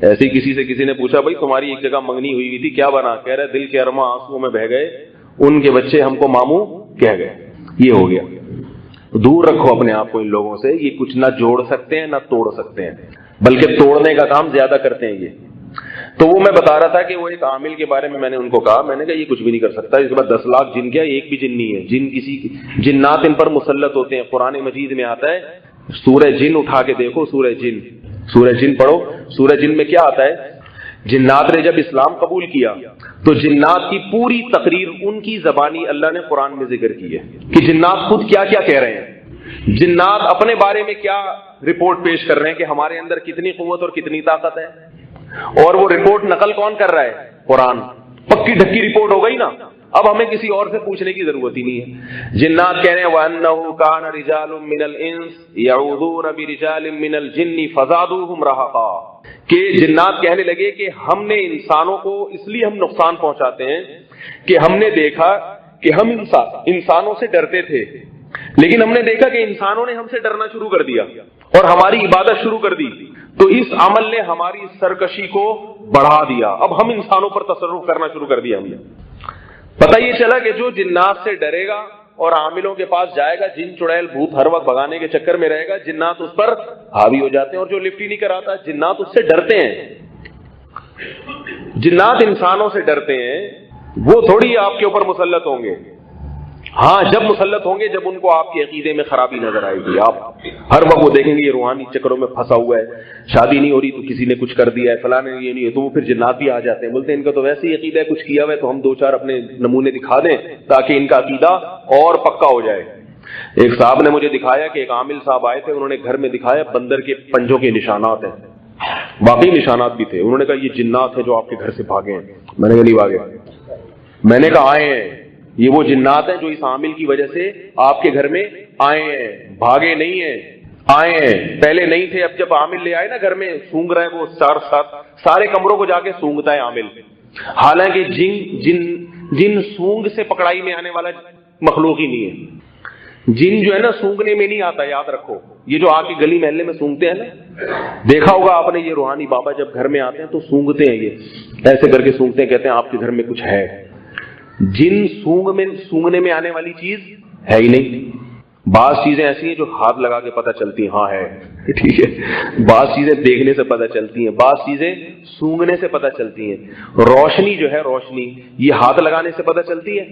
ایسے ہی کسی نے پوچھا بھائی تمہاری ایک جگہ منگنی ہوئی تھی کیا بنا؟ کہہ رہے دل کے ارماں آنسو میں بہ گئے، ان کے بچے ہم کو ماموں کہہ گئے. یہ ہو گیا. دور رکھو اپنے آپ کو ان لوگوں سے، یہ کچھ نہ جوڑ سکتے ہیں نہ توڑ سکتے ہیں، بلکہ توڑنے کا کام زیادہ کرتے ہیں یہ. تو وہ میں بتا رہا تھا کہ وہ ایک عامل کے بارے میں نے ان کو کہا، میں نے کہا یہ کچھ بھی نہیں کر سکتا، اس کے بعد 10 لاکھ جن کیا ایک بھی جن نہیں ہے. جن کسی جنات ان پر مسلط ہوتے ہیں. قرآن مجید میں آتا ہے، سورہ جن اٹھا کے دیکھو، سورہ جن پڑھو. سورہ جن میں کیا آتا ہے؟ جنات نے جب اسلام قبول کیا تو جنات کی پوری تقریر ان کی زبانی اللہ نے قرآن میں ذکر کی ہے کہ جنات خود کیا کیا کہہ رہے ہیں. جنات اپنے بارے میں کیا رپورٹ پیش کر رہے ہیں کہ ہمارے اندر کتنی قوت اور کتنی طاقت ہے، اور وہ رپورٹ نقل کون کر رہا ہے؟ قرآن. پکی ڈھکی رپورٹ ہو گئی نا، اب ہمیں کسی اور سے پوچھنے کی ضرورت ہی نہیں ہے. جنات کہہ رہے ہیں وَأَنَّهُ كَانَ رِجَالٌ مِّنَ الْإِنسِ يَعُوذُونَ بِرِجَالٍ مِّنَ الْجِنِّ فَزَادُوهُمْ رَهَقًا، کہ جنات کہنے لگے کہ ہم نے انسانوں کو اس لیے ہم نقصان پہنچاتے ہیں کہ ہم نے دیکھا کہ ہم انسانوں سے ڈرتے تھے، لیکن ہم نے دیکھا کہ انسانوں نے ہم سے ڈرنا شروع کر دیا اور ہماری عبادت شروع کر دی، تو اس عمل نے ہماری سرکشی کو بڑھا دیا. اب ہم انسانوں پر تصرف کرنا شروع کر دیا. ہم نے پتہ یہ چلا کہ جو جنات سے ڈرے گا اور عاملوں کے پاس جائے گا، جن چڑیل بھوت ہر وقت بھگانے کے چکر میں رہے گا، جنات اس پر حاوی ہو جاتے ہیں. اور جو لفٹ ہی نہیں کراتا، جنات اس سے ڈرتے ہیں. جنات انسانوں سے ڈرتے ہیں، وہ تھوڑی آپ کے اوپر مسلط ہوں گے. ہاں جب مسلط ہوں گے جب ان کو آپ کے عقیدے میں خرابی نظر آئے گی. آپ ہر وقت وہ دیکھیں گے یہ روحانی چکروں میں پھنسا ہوا ہے، شادی نہیں ہو رہی تو کسی نے کچھ کر دیا ہے، فلاں نے یہ نہیں ہے، تو وہ پھر جنات بھی آ جاتے ہیں، بولتے ہیں ان کا تو ویسے ہی عقیدہ ہے، کچھ کیا ہوا ہے تو ہم 2-4 اپنے نمونے دکھا دیں تاکہ ان کا عقیدہ اور پکا ہو جائے. ایک صاحب نے مجھے دکھایا کہ ایک عامل صاحب آئے تھے، انہوں نے گھر میں دکھایا بندر کے پنجوں کے نشانات ہیں، واقعی نشانات بھی تھے. انہوں نے کہا یہ جنات ہیں جو آپ کے گھر سے بھاگے ہیں. میں نے کہا نہیں بھاگے. میں نے کہا آئے ہیں، یہ وہ جنات ہیں جو اس عامل کی وجہ سے آپ کے گھر میں آئے ہیں، بھاگے نہیں ہیں، آئے ہیں. پہلے نہیں تھے، اب جب عامل لے آئے نا گھر میں، سونگ رہے وہ سارے کمروں کو جا کے سونگتا ہے عامل. حالانکہ جن سونگ سے پکڑائی میں آنے والا مخلوق ہی نہیں ہے. جن جو ہے نا سونگنے میں نہیں آتا، یاد رکھو. یہ جو آ کے گلی محلے میں سونگتے ہیں نا، دیکھا ہوگا آپ نے، یہ روحانی بابا جب گھر میں آتے ہیں تو سونگتے ہیں، یہ ایسے کر کے سونگتے ہیں، کہتے ہیں آپ کے گھر میں کچھ ہے. جن سونگنے میں آنے والی چیز ہے ہی نہیں. بعض چیزیں ایسی ہیں جو ہاتھ لگا کے پتہ چلتی ہیں، ہاں ہے، ٹھیک ہے. بعض چیزیں دیکھنے سے پتہ چلتی ہیں، بعض چیزیں سونگنے سے پتہ چلتی ہیں. روشنی جو ہے، روشنی یہ ہاتھ لگانے سے پتہ چلتی ہے،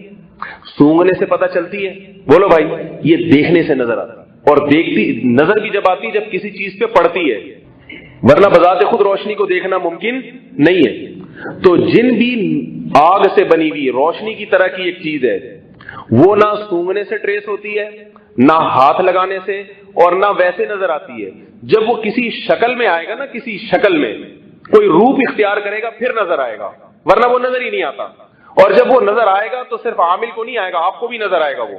سونگنے سے پتہ چلتی ہے. بولو بھائی، یہ دیکھنے سے نظر آتا ہے. اور دیکھتی نظر بھی جب آتی ہے جب کسی چیز پہ پڑتی ہے، ورنہ بذات خود روشنی کو دیکھنا ممکن نہیں ہے. تو جن بھی آگ سے بنی ہوئی روشنی کی طرح کی ایک چیز ہے، وہ نہ سونگنے سے ٹریس ہوتی ہے، نہ ہاتھ لگانے سے، اور نہ ویسے نظر آتی ہے. جب وہ کسی شکل میں آئے گا نا، کسی شکل میں کوئی روپ اختیار کرے گا پھر نظر آئے گا، ورنہ وہ نظر ہی نہیں آتا. اور جب وہ نظر آئے گا تو صرف عامل کو نہیں آئے گا، آپ کو بھی نظر آئے گا. وہ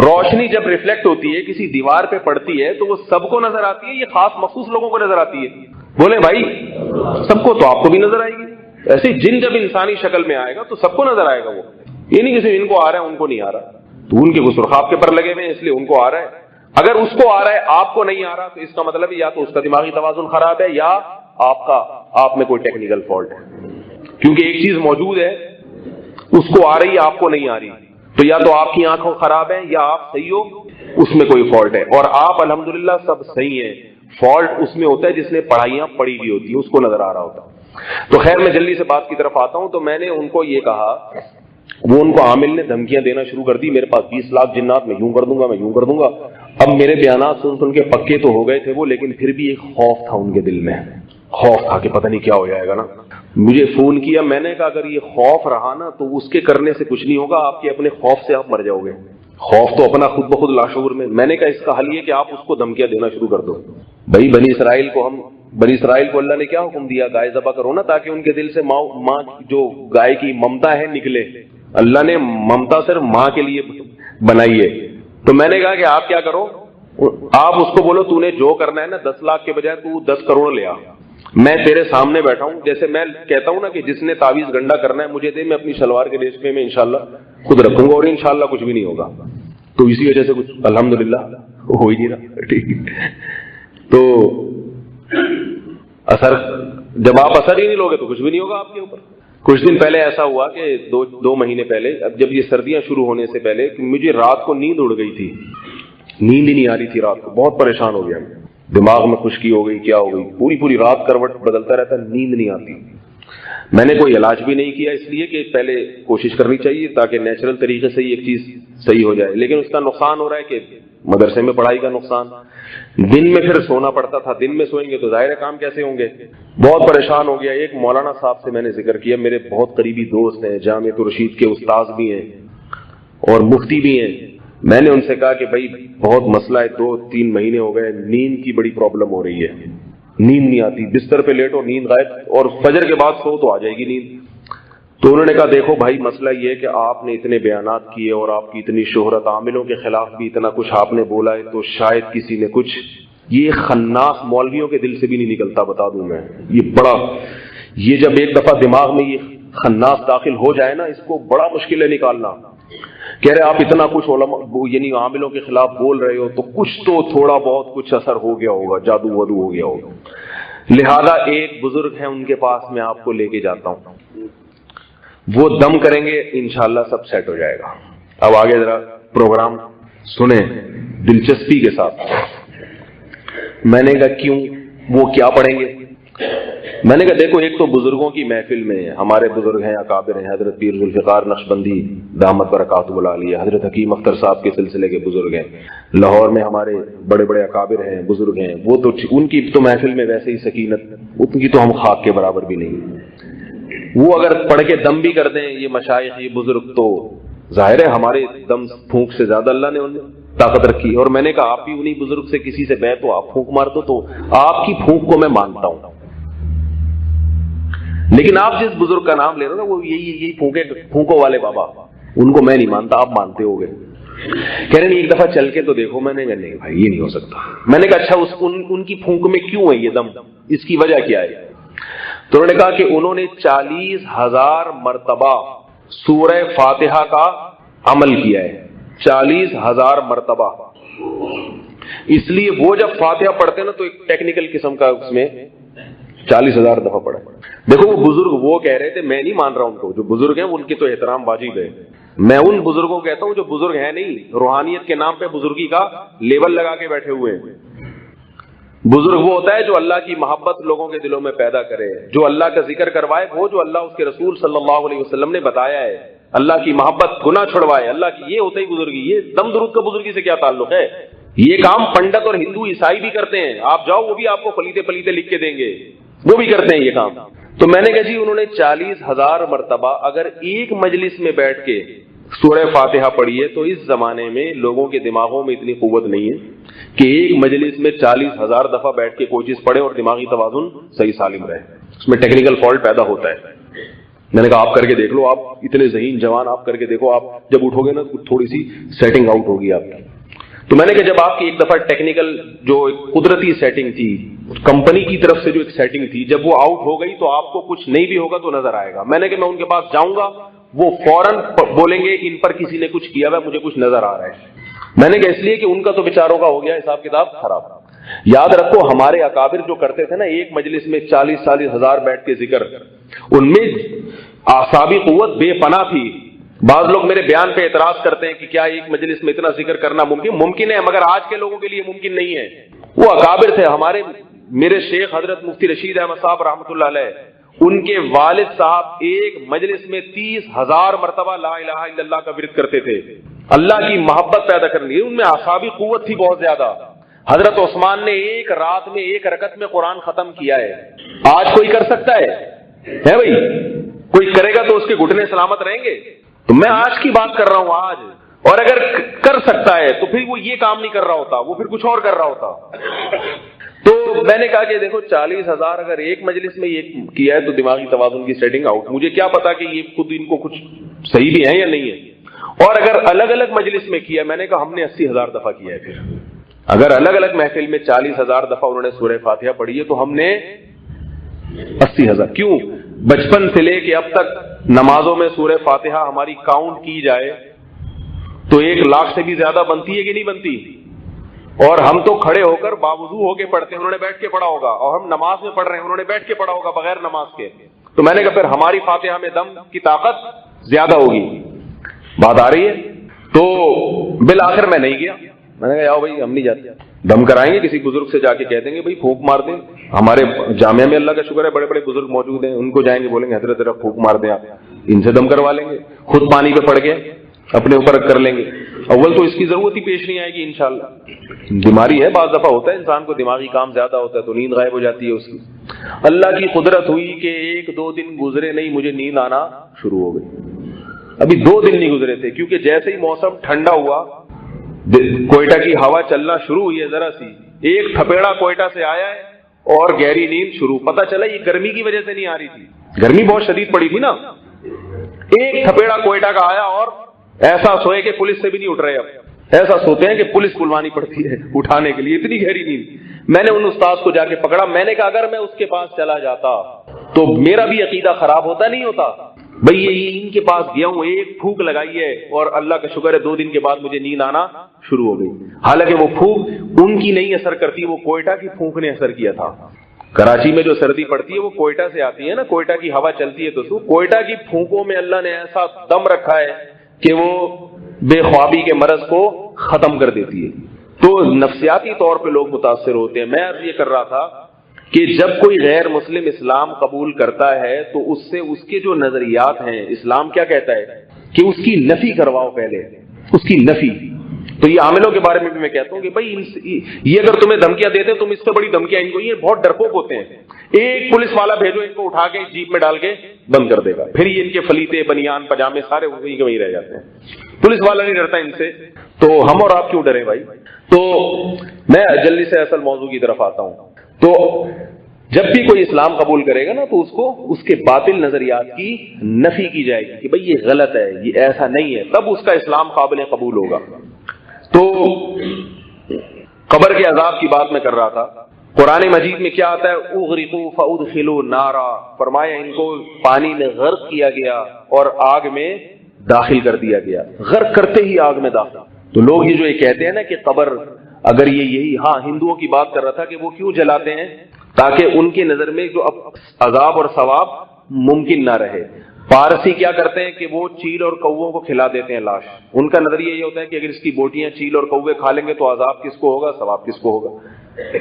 روشنی جب ریفلیکٹ ہوتی ہے، کسی دیوار پہ پڑتی ہے تو وہ سب کو نظر آتی ہے، یہ خاص مخصوص لوگوں کو نظر آتی ہے. بولے بھائی سب کو، تو آپ کو بھی نظر آئے گی. ایسے جن جب انسانی شکل میں آئے گا تو سب کو نظر آئے گا. وہ یہ نہیں کہ ان کو آ رہا ہے ان کو نہیں آ رہا، تو ان کے سرخاب کے پر لگے ہوئے ہیں اس لیے ان کو آ رہا ہے. اگر اس کو آ رہا ہے آپ کو نہیں آ رہا تو اس کا مطلب یا تو اس کا دماغی توازن خراب ہے یا آپ میں کوئی ٹیکنیکل فالٹ ہے. کیونکہ ایک چیز موجود ہے، اس کو آ رہی ہے آپ کو نہیں آ رہی، تو یا تو آپ کی آنکھوں خراب ہیں یا آپ صحیح ہو، اس میں کوئی فالٹ ہے. اور آپ الحمدللہ سب صحیح ہیں. فالٹ اس میں ہوتا ہے جس نے پڑھائیاں پڑھی ہوئی ہوتی ہیں، اس کو نظر آ رہا ہوتا. تو خیر میں جلدی سے بات کی طرف آتا ہوں. تو میں نے ان کو یہ کہا، وہ ان کو عامل نے دھمکیاں دینا شروع کر دی، میرے پاس 20 لاکھ جنات، میں یوں کر دوں گا، میں یوں کر دوں گا. اب میرے بیانات سن کے پکے تو ہو گئے تھے وہ، لیکن پھر بھی ایک خوف تھا ان کے دل میں، خوف تھا کہ پتہ نہیں کیا ہو جائے گا نا. مجھے فون کیا، میں نے کہا اگر یہ خوف رہا نا تو اس کے کرنے سے کچھ نہیں ہوگا، آپ کے اپنے خوف سے آپ مر جاؤ گے. خوف تو اپنا خود بخود لاشعور میں نے کہا اس کا حل یہ کہ آپ اس کو دھمکیاں دینا شروع کر دو. بھائی بنی اسرائیل کو اللہ نے کیا حکم دیا؟ گائے ذبح کرو نا، تاکہ ان کے دل سے ماں جو گائے کی ممتا ہے نکلے. اللہ نے ممتا صرف ماں کے لیے بنائی ہے. تو میں نے کہا کہ آپ کیا کرو، آپ اس کو بولو تو نے جو کرنا ہے نا 10 لاکھ کے بجائے تو 10 کروڑ لے آ. میں تیرے سامنے بیٹھا ہوں، جیسے میں کہتا ہوں نا کہ جس نے تعویذ گنڈا کرنا ہے مجھے دے، میں اپنی شلوار کے ریس پہ میں انشاءاللہ خود رکھوں گا اور انشاءاللہ کچھ بھی نہیں ہوگا. تو اسی وجہ سے کچھ الحمدللہ ہو ہی نہیں رہا. ٹھیک، تو اثر جب آپ اثر ہی نہیں لوگے تو کچھ بھی نہیں ہوگا آپ کے اوپر. کچھ دن پہلے ایسا ہوا کہ دو مہینے پہلے، اب جب یہ سردیاں شروع ہونے سے پہلے، کہ مجھے رات کو نیند اڑ گئی تھی، نیند ہی نہیں آ رہی تھی رات کو، بہت پریشان ہو گیا، دماغ میں خشکی ہو گئی، کیا ہو گئی، پوری رات کروٹ بدلتا رہتا، نیند نہیں آتی. میں نے کوئی علاج بھی نہیں کیا، اس لیے کہ پہلے کوشش کرنی چاہیے تاکہ نیچرل طریقے سے ایک چیز صحیح ہو جائے. لیکن اس کا نقصان ہو رہا ہے کہ مدرسے میں پڑھائی کا نقصان، دن میں پھر سونا پڑتا تھا، دن میں سوئیں گے تو ظاہر کام کیسے ہوں گے. بہت پریشان ہو گیا. ایک مولانا صاحب سے میں نے ذکر کیا، میرے بہت قریبی دوست ہیں، جامعۃ الرشید کے استاذ بھی ہیں اور مفتی بھی ہیں. میں نے ان سے کہا کہ بھائی بہت مسئلہ ہے، 2-3 مہینے ہو گئے، نیند کی بڑی پرابلم ہو رہی ہے، نیند نہیں آتی، بستر پہ لیٹو نیند غائب، اور فجر کے بعد سو تو آ جائے گی نیند. تو انہوں نے کہا دیکھو بھائی مسئلہ یہ ہے کہ آپ نے اتنے بیانات کیے اور آپ کی اتنی شہرت، عاملوں کے خلاف بھی اتنا کچھ آپ نے بولا ہے، تو شاید کسی نے کچھ، یہ خناس مولویوں کے دل سے بھی نہیں نکلتا، بتا دوں میں، یہ جب ایک دفعہ دماغ میں یہ خناس داخل ہو جائے نا، اس کو بڑا مشکل ہے نکالنا. کہہ رہے آپ اتنا کچھ علماء یعنی عاملوں کے خلاف بول رہے ہو تو کچھ تو تھوڑا بہت کچھ اثر ہو گیا ہوگا، جادو ودو ہو گیا ہوگا. لہذا ایک بزرگ ہیں ان کے پاس میں آپ کو لے کے جاتا ہوں، وہ دم کریں گے انشاءاللہ سب سیٹ ہو جائے گا. اب آگے ذرا پروگرام سنیں دلچسپی کے ساتھ. میں نے کہا کیوں، وہ کیا پڑھیں گے؟ میں نے کہا دیکھو ایک تو بزرگوں کی محفل میں ہمارے بزرگ ہیں، اکابر ہیں، حضرت پیر ذوالفقار نقشبندی دامت برکاتہ العالیہ، حضرت حکیم اختر صاحب کے سلسلے کے بزرگ ہیں. لاہور میں ہمارے بڑے بڑے اکابر ہیں، بزرگ ہیں، وہ تو ان کی تو محفل میں ویسے ہی سکینت، ان کی تو ہم خاک کے برابر بھی نہیں. وہ اگر پڑھ کے دم بھی کر دیں یہ مشائخ، یہ بزرگ، تو ظاہر ہے ہمارے دم پھونک سے زیادہ اللہ نے انہیں طاقت رکھی. اور میں نے کہا آپ بھی انہیں بزرگ سے کسی سے بیعت ہو، آپ پھونک مار دو، تو آپ کی پھونک کو میں مانتا ہوں، لیکن آپ جس بزرگ کا نام لے رہے ہو نا، وہ یہی پھونکوں والے بابا، ان کو میں نہیں مانتا، آپ مانتے ہو گے. کہہ رہے نہیں ایک دفعہ چل کے تو دیکھو. میں نے کہا نہیں بھائی یہ نہیں ہو سکتا. میں نے کہا اچھا ان کی پھونک میں کیوں ہے یہ دم، اس کی وجہ کیا ہے؟ تو انہوں نے کہا کہ انہوں نے 40,000 مرتبہ سورہ فاتحہ کا عمل کیا ہے، 40,000 مرتبہ. اس لیے وہ جب فاتحہ پڑھتے ہیں نا تو ایک ٹیکنیکل قسم کا اس میں 40,000 دفعہ پڑھا. دیکھو وہ بزرگ وہ کہہ رہے تھے، میں نہیں مان رہا ان کو، جو بزرگ ہیں ان کے تو احترام واجب ہے. میں ان بزرگوں کو کہتا ہوں جو بزرگ ہیں نہیں، روحانیت کے نام پہ بزرگی کا لیبل لگا کے بیٹھے ہوئے ہیں. بزرگ وہ ہوتا ہے جو اللہ کی محبت لوگوں کے دلوں میں پیدا کرے، جو اللہ کا ذکر کروائے، وہ جو اللہ اس کے رسول صلی اللہ علیہ وسلم نے بتایا ہے، اللہ کی محبت، گناہ چھڑوائے، اللہ کی، یہ ہوتا ہی بزرگی. یہ دم درود کا بزرگی سے کیا تعلق ہے؟ یہ کام پنڈت اور ہندو عیسائی بھی کرتے ہیں. آپ جاؤ وہ بھی آپ کو پلیتے پلیتے لکھ کے دیں گے، وہ بھی کرتے ہیں یہ کام. تو میں نے کہا جی انہوں نے 40,000 مرتبہ اگر ایک مجلس میں بیٹھ کے سورہ فاتحہ پڑھی ہے تو اس زمانے میں لوگوں کے دماغوں میں اتنی قوت نہیں ہے کہ ایک مجلس میں 40,000 دفعہ بیٹھ کے کوئی چیز پڑھے اور دماغی توازن صحیح سالم رہے. اس میں ٹیکنیکل فالٹ پیدا ہوتا ہے. میں نے کہا آپ کر کے دیکھ لو، آپ اتنے ذہین جوان، آپ کر کے دیکھو، آپ جب اٹھو گے نا تھوڑی سی سیٹنگ آؤٹ ہوگی آپ کی. تو میں نے کہا جب آپ کی ایک دفعہ ٹیکنیکل جو قدرتی سیٹنگ تھی، کمپنی کی طرف سے جو ایک سیٹنگ تھی، جب وہ آؤٹ ہو گئی تو آپ کو کچھ نہیں بھی ہوگا تو نظر آئے گا. میں نے کہا میں ان کے پاس جاؤں گا، وہ فوراً بولیں گے ان پر کسی نے کچھ کیا ہوا، مجھے کچھ نظر آ رہا ہے. میں نے کہا اس لیے کہ ان کا تو بیچاروں کا ہو گیا حساب کتاب خراب. یاد رکھو ہمارے اکابر جو کرتے تھے نا ایک مجلس میں 40,000 بیٹھ کے ذکر، ان میں اعصابی قوت بے پناہ تھی. بعض لوگ میرے بیان پہ اعتراض کرتے ہیں کہ کیا ایک مجلس میں اتنا ذکر کرنا ممکن ہے، مگر آج کے لوگوں کے لیے ممکن نہیں ہے. وہ اکابر تھے ہمارے، میرے شیخ حضرت مفتی رشید احمد صاحب رحمۃ اللہ علیہ، ان کے والد صاحب ایک مجلس میں 30,000 مرتبہ لا الہ الا اللہ کا ورد کرتے تھے. اللہ کی محبت پیدا کرنی، ان میں اعصابی قوت تھی بہت زیادہ. حضرت عثمان نے ایک رات میں ایک رکعت میں قرآن ختم کیا ہے. آج کوئی کر سکتا ہے بھائی؟ کوئی کرے گا تو اس کے گھٹنے سلامت رہیں گے؟ تو میں آج کی بات کر رہا ہوں آج. اور اگر کر سکتا ہے تو پھر وہ یہ کام نہیں کر رہا ہوتا، وہ پھر کچھ اور کر رہا ہوتا. تو میں نے کہا کہ دیکھو 40,000 اگر ایک مجلس میں یہ کیا ہے تو دماغی توازن کی سیٹنگ آؤٹ. مجھے کیا پتا کہ یہ خود ان کو کچھ صحیح بھی ہے یا نہیں ہے. اور اگر الگ الگ مجلس میں کیا، میں نے کہا ہم نے 80,000 دفعہ کیا ہے. پھر اگر الگ الگ محفل میں 40,000 دفعہ انہوں نے سورہ فاتحہ پڑھی ہے تو ہم نے 80,000. کیوں؟ بچپن سے لے کے اب تک نمازوں میں سورہ فاتحہ ہماری کاؤنٹ کی جائے تو 1 لاکھ سے بھی زیادہ بنتی ہے کہ نہیں بنتی؟ اور ہم تو کھڑے ہو کر باوضو ہو کے پڑھتے ہیں، انہوں نے بیٹھ کے پڑھا ہوگا، اور ہم نماز میں پڑھ رہے ہیں، انہوں نے بیٹھ کے پڑھا ہوگا بغیر نماز کے. تو میں نے کہا پھر ہماری فاتحہ میں دم کی طاقت زیادہ ہوگی. بات آ رہی ہے؟ تو بالآخر میں نہیں گیا. میں نے کہا یاؤ بھائی ہم نہیں جاتے، دم کرائیں گے کسی بزرگ سے جا کے کہہ دیں گے بھائی پھونک مار دیں. ہمارے جامعہ میں اللہ کا شکر ہے بڑے بڑے بزرگ موجود ہیں، ان کو جائیں گے بولیں گے حضرت ذرا پھونک مار دیں، آپ ان سے دم کروا لیں گے. خود پانی پہ پڑ کے اپنے اوپر کر لیں گے. اول تو اس کی ضرورت ہی پیش نہیں آئے گی انشاءاللہ. بیماری ہے، بعض دفعہ ہوتا ہے انسان کو دماغی کام زیادہ ہوتا ہے تو نیند غائب ہو جاتی ہے اس کی. اللہ کی قدرت ہوئی کہ 1-2 دن گزرے نہیں مجھے نیند آنا شروع ہو گئی. ابھی 2 دن نہیں گزرے تھے، کیونکہ جیسے ہی موسم ٹھنڈا ہوا، کوئٹہ کی ہوا چلنا شروع ہوئی ہے ذرا سی، ایک تھپیڑا کوئٹہ سے آیا ہے اور گہری نیند شروع. پتہ چلا یہ گرمی کی وجہ سے نہیں آ رہی تھی، گرمی بہت شدید پڑی تھی نا. ایک تھپیڑا کوئٹہ کا آیا اور ایسا سوئے کہ پولیس سے بھی نہیں اٹھ رہے. اب ایسا سوتے ہیں کہ پولیس بلوانی پڑتی ہے اٹھانے کے لیے، اتنی گہری نیند. میں نے ان استاد کو جا کے پکڑا، میں نے کہا اگر میں اس کے پاس چلا جاتا تو میرا بھی عقیدہ خراب ہوتا نہیں ہوتا؟ بھئی یہ ان کے پاس گیا ہوں، ایک پھونک لگائی ہے اور اللہ کا شکر ہے 2 دن کے بعد مجھے نیند آنا شروع ہو گئی. حالانکہ وہ پھونک ان کی نہیں اثر کرتی، وہ کوئٹہ کی پھونک نے اثر کیا تھا. کراچی میں جو سردی پڑتی ہے وہ کوئٹہ سے آتی ہے نا، کوئٹہ کی ہوا چلتی ہے تو کوئٹہ کی پھونکوں میں اللہ نے ایسا دم رکھا ہے کہ وہ بے خوابی کے مرض کو ختم کر دیتی ہے. تو نفسیاتی طور پہ لوگ متاثر ہوتے ہیں. میں عرض یہ کر رہا تھا کہ جب کوئی غیر مسلم اسلام قبول کرتا ہے تو اس سے اس کے جو نظریات ہیں، اسلام کیا کہتا ہے کہ اس کی نفی کرواؤ، پہلے اس کی نفی. تو یہ عاملوں کے بارے میں بھی میں کہتا ہوں کہ بھائی یہ اگر تمہیں دھمکیاں دیتے تم اس سے بڑی دھمکیاں ان کو، یہ بہت ڈرپوک ہوتے ہیں. ایک پولیس والا بھیجو ان کو اٹھا کے جیپ میں ڈال کے بند کر دے گا، پھر یہ ان کے فلیتے بنیان پجامے سارے وہیں کے وہیں رہ جاتے ہیں. پولیس والا نہیں ڈرتا ان سے، تو ہم اور آپ کیوں ڈریں بھائی؟ تو میں جلدی سے اصل موضوع کی طرف آتا ہوں. تو جب بھی کوئی اسلام قبول کرے گا نا تو اس کو اس کے باطل نظریات کی نفی کی جائے گی کہ بھئی یہ غلط ہے، یہ ایسا نہیں ہے، تب اس کا اسلام قابل قبول ہوگا. تو قبر کے عذاب کی بات میں کر رہا تھا. قرآن مجید میں کیا آتا ہے؟ اغرقوا فادخلوا نارا، فرمایا ان کو پانی میں غرق کیا گیا اور آگ میں داخل کر دیا گیا. غرق کرتے ہی آگ میں داخل. تو لوگ یہ جو یہ کہتے ہیں نا کہ قبر اگر یہی، ہاں ہندوؤں کی بات کر رہا تھا کہ وہ کیوں جلاتے ہیں تاکہ ان کی نظر میں جو عذاب اور ثواب ممکن نہ رہے. پارسی کیا کرتے ہیں کہ وہ چیل اور کووں کو کھلا دیتے ہیں لاش. ان کا نظریہ یہ ہوتا ہے کہ اگر اس کی بوٹیاں چیل اور کوے کھا لیں گے تو عذاب کس کو ہوگا، ثواب کس کو ہوگا.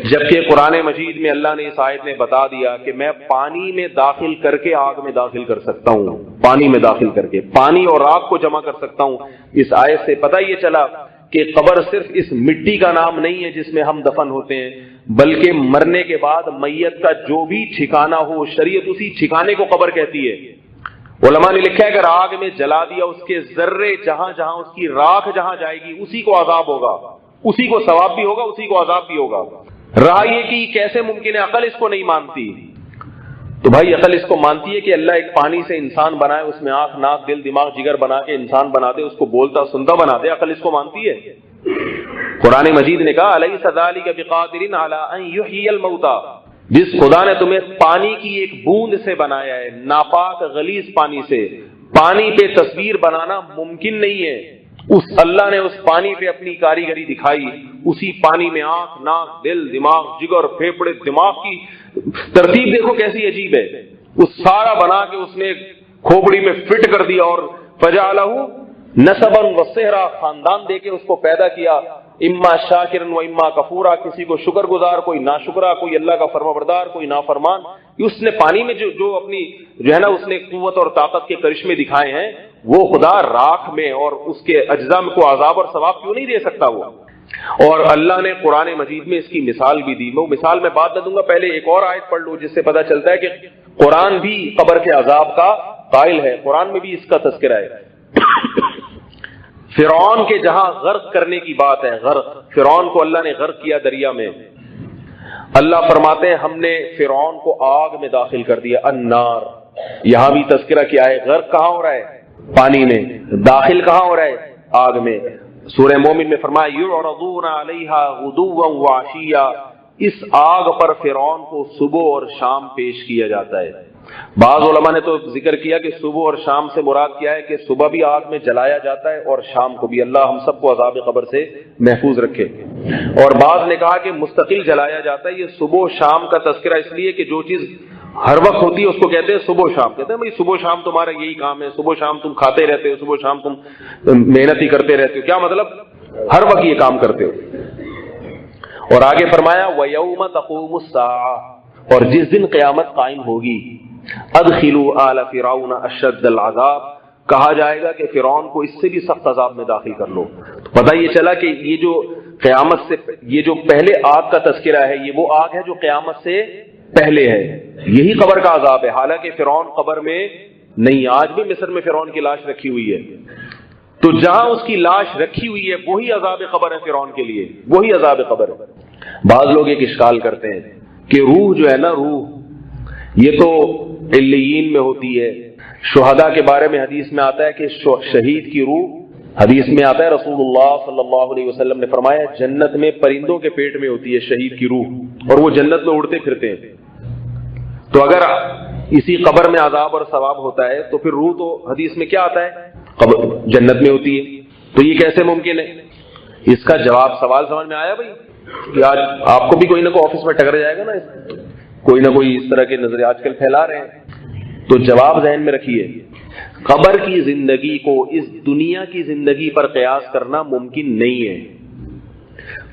جبکہ قرآن مجید میں اللہ نے اس آیت میں بتا دیا کہ میں پانی میں داخل کر کے آگ میں داخل کر سکتا ہوں، پانی میں داخل کر کے پانی اور آگ کو جمع کر سکتا ہوں. اس آیت سے پتہ یہ چلا کہ قبر صرف اس مٹی کا نام نہیں ہے جس میں ہم دفن ہوتے ہیں، بلکہ مرنے کے بعد میت کا جو بھی ٹھکانہ ہو، شریعت اسی ٹھکانے کو قبر کہتی ہے. علماء نے لکھا ہے اگر آگ میں جلا دیا اس کے ذرے جہاں جہاں اس کی راکھ جہاں جائے گی اسی کو عذاب ہوگا، اسی کو ثواب بھی ہوگا، اسی کو عذاب بھی ہوگا. رہا یہ کہ کیسے ممکن ہے، عقل اس کو نہیں مانتی. تو بھائی عقل اس کو مانتی ہے کہ اللہ ایک پانی سے انسان بنائے، اس میں آنکھ ناک دل دماغ جگر بنا کے انسان بنا دے، اس کو بولتا سنتا بنا دے. عقل اس کو مانتی ہے؟ قرآن مجید نے کہا الیس ذلک بقادر علی ان یحیی الموتى، جس خدا نے تمہیں پانی کی ایک بوند سے بنایا ہے، ناپاک غلیظ پانی سے، پانی پہ تصویر بنانا ممکن نہیں ہے. اس اللہ نے اس پانی پہ اپنی کاریگری دکھائی. اسی پانی میں آنکھ ناک دل دماغ جگر پھیپڑے، دماغ کی ترتیب دیکھو کیسی عجیب ہے. وہ سارا بنا کے اس نے کھوپڑی میں فٹ کر دیا اور فجعلہ نسبا وصہرا، خاندان دے کے اس کو پیدا کیا. اما شاکرا و اما کفورا، کسی کو شکر گزار، کوئی ناشکرا، کوئی اللہ کا فرما بردار، کوئی نافرمان. اس نے پانی میں جو اپنی جو ہے نا اس نے قوت اور طاقت کے کرشمے دکھائے ہیں، وہ خدا راکھ میں اور اس کے اجزاء کو عذاب اور ثواب کیوں نہیں دے سکتا وہ؟ اور اللہ نے قرآن مجید میں اس کی مثال بھی دی. میں مثال میں بات نہ دوں گا، پہلے ایک اور آیت پڑھ لوں جس سے پتہ چلتا ہے کہ قرآن بھی قبر کے عذاب کا قائل ہے. قرآن میں بھی اس کا تذکرہ ہے. فرعون کے جہاں غرق کرنے کی بات ہے، غرق، فرعون کو اللہ نے غرق کیا دریا میں. اللہ فرماتے ہیں ہم نے فرعون کو آگ میں داخل کر دیا، النار. یہاں بھی تذکرہ کیا ہے، غرق کہاں ہو رہا ہے؟ پانی میں. داخل کہاں ہو رہا ہے؟ آگ میں. سورہ مومن میں فرمایا یعرضون علیہا غدوا وعشیا، اس آگ پر فرعون کو صبح اور شام پیش کیا جاتا ہے. بعض علماء نے تو ذکر کیا کہ صبح اور شام سے مراد کیا ہے کہ صبح بھی آگ میں جلایا جاتا ہے اور شام کو بھی. اللہ ہم سب کو عذاب قبر سے محفوظ رکھے. اور بعض نے کہا کہ مستقل جلایا جاتا ہے. یہ صبح و شام کا تذکرہ اس لیے کہ جو چیز ہر وقت ہوتی ہے اس کو کہتے ہیں صبح و شام. کہتے ہیں بھائی صبح و شام تمہارا یہی کام ہے, صبح و شام تم کھاتے رہتے ہو, صبح و شام تم محنت ہی کرتے رہتے ہو. کیا مطلب؟ ہر وقت یہ کام کرتے ہو. اور آگے فرمایا وَيَوْمَ تَقُومُ السَّاعَةُ, اور جس دن قیامت قائم ہوگی, ادخلوا آل فرعون اشد العذاب, کہا جائے گا کہ فرعون کو اس سے بھی سخت عذاب میں داخل کر لو. تو پتہ یہ چلا کہ یہ جو قیامت سے یہ جو پہلے آگ کا تذکرہ ہے یہ وہ آگ ہے جو قیامت سے پہلے ہے. یہی قبر کا عذاب ہے. حالانکہ فرعون قبر میں نہیں, آج بھی مصر میں فرعون کی لاش رکھی ہوئی ہے. تو جہاں اس کی لاش رکھی ہوئی ہے وہی عذاب قبر ہے فرعون کے لیے, وہی عذاب قبر ہے. بعض لوگ ایک اشکال کرتے ہیں کہ روح جو ہے نا, روح یہ تو علیین میں ہوتی ہے. شہداء کے بارے میں حدیث میں آتا ہے کہ شہید کی روح, حدیث میں آتا ہے رسول اللہ صلی اللہ علیہ وسلم نے فرمایا جنت میں پرندوں کے پیٹ میں ہوتی ہے شہید کی روح, اور وہ جنت میں اڑتے پھرتے ہیں. تو اگر اسی قبر میں عذاب اور ثواب ہوتا ہے تو پھر روح تو حدیث میں کیا آتا ہے قبر جنت میں ہوتی ہے. تو یہ کیسے ممکن ہے؟ اس کا جواب, سوال سمجھ میں آیا بھائی؟ کہ آج آپ کو بھی کوئی نہ کوئی آفس میں ٹکر جائے گا نا, کوئی نہ کوئی اس طرح کے نظریے آج کل پھیلا رہے ہیں. تو جواب ذہن میں رکھیے, قبر کی زندگی کو اس دنیا کی زندگی پر قیاس کرنا ممکن نہیں ہے.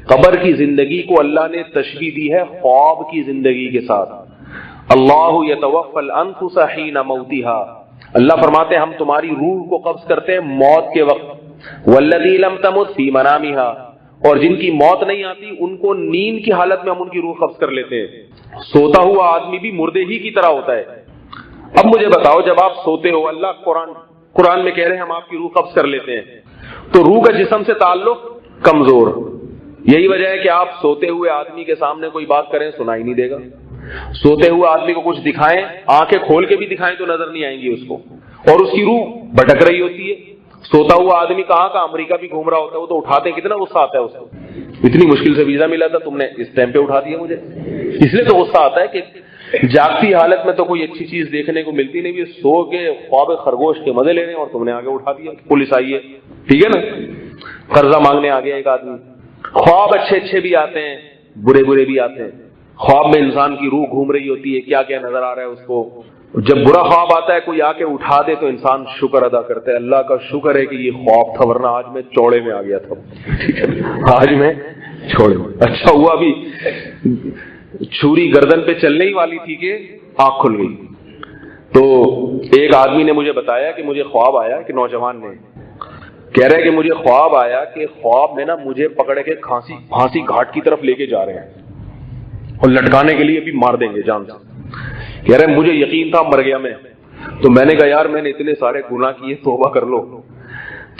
قبر کی زندگی کو اللہ نے تشبیہ دی ہے خواب کی زندگی کے ساتھ. اللہ یتوفی الانفس حین موتها, اللہ فرماتے ہیں ہم تمہاری روح کو قبض کرتے ہیں موت کے وقت. والذی لم تمت فی منامها, اور جن کی موت نہیں آتی ان کو نیند کی حالت میں ہم ان کی روح قبض کر لیتے ہیں. سوتا ہوا آدمی بھی مردے ہی کی طرح ہوتا ہے. اب مجھے بتاؤ, جب آپ سوتے ہو, اللہ قرآن میں کہہ رہے ہیں ہم آپ کی روح قبض کر لیتے ہیں, تو روح کا جسم سے تعلق کمزور. یہی وجہ ہے کہ آپ سوتے ہوئے آدمی کے سامنے کوئی بات کریں سنائی نہیں دے گا. سوتے ہوئے آدمی کو کچھ دکھائیں, آنکھیں کھول کے بھی دکھائیں تو نظر نہیں آئیں گی اس کو, اور اس کی روح بھٹک رہی ہوتی ہے. سوتا ہوا آدمی کہاں کا امریکہ بھی گھوم رہا ہوتا ہے, وہ تو اٹھاتے کتنا غصہ آتا ہے اس کو. اتنی مشکل سے ویزا ملا تھا, تم نے اس ٹائم پہ اٹھا دیا مجھے. اس لیے تو غصہ آتا ہے کہ جاگتی حالت میں تو کوئی اچھی چیز دیکھنے کو ملتی نہیں, سو کے خواب خرگوش کے مزے لے رہے ہیں اور تم نے آگے اٹھا دیا. پولیس آئی ہے, ٹھیک ہے نا, قرضہ مانگنے آ گیا ایک آدمی. خواب اچھے اچھے بھی آتے ہیں, برے برے بھی آتے ہیں. خواب میں انسان کی روح گھوم رہی ہوتی ہے, کیا کیا نظر آ رہا ہے اس کو. جب برا خواب آتا ہے کوئی آ کے اٹھا دے تو انسان شکر ادا کرتا ہے, اللہ کا شکر ہے کہ یہ خواب تھا ورنہ آج میں چوڑے میں آ گیا تھا. آج میں چوڑے میں, اچھا ہوا بھی چھری گردن پہ چلنے ہی والی تھی کہ آنکھ کھل گئی. تو ایک آدمی نے مجھے بتایا کہ مجھے خواب آیا, کہ نوجوان نے کہہ رہے کہ مجھے خواب آیا کہ خواب میں نا مجھے پکڑ کے پھانسی گھاٹ کی طرف لے کے جا رہے ہیں اور لٹکانے کے لیے بھی مار دیں گے جان سے. کہہ رہے مجھے یقین تھا مر گیا میں. تو میں نے کہا یار میں نے اتنے سارے گناہ کیے, توبہ کر لو.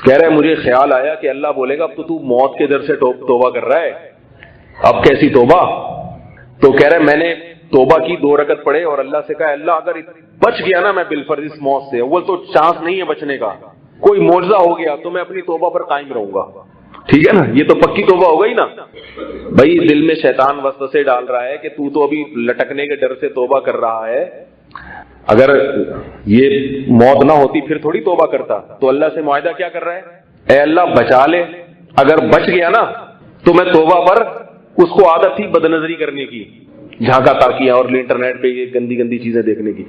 کہہ رہے مجھے خیال آیا کہ اللہ بولے گا اب تو موت کے در سے توبہ کر رہا ہے, اب کیسی توبہ. تو کہہ رہے میں نے توبہ کی, 2 رکعت پڑھے اور اللہ سے کہا اللہ اگر بچ گیا نا میں بالفرض اس موت سے, اول تو چانس نہیں ہے بچنے کا, کوئی معجزہ ہو گیا تو میں اپنی توبہ پر قائم رہوں گا. ٹھیک ہے نا, یہ تو پکی توبہ ہو گئی نا. بھائی دل میں شیطان وسوسے ڈال رہا ہے کہ تو ابھی لٹکنے کے ڈر سے توبہ کر رہا ہے, اگر یہ موت نہ ہوتی پھر تھوڑی توبہ کرتا. تو اللہ سے معاہدہ کیا کر رہا ہے, اے اللہ بچا لے, اگر بچ گیا نا تو میں توبہ پر, اس کو عادت تھی بد نظری کرنے کی, جھانکا تاکیاں اور انٹرنیٹ پہ یہ گندی گندی چیزیں دیکھنے کی.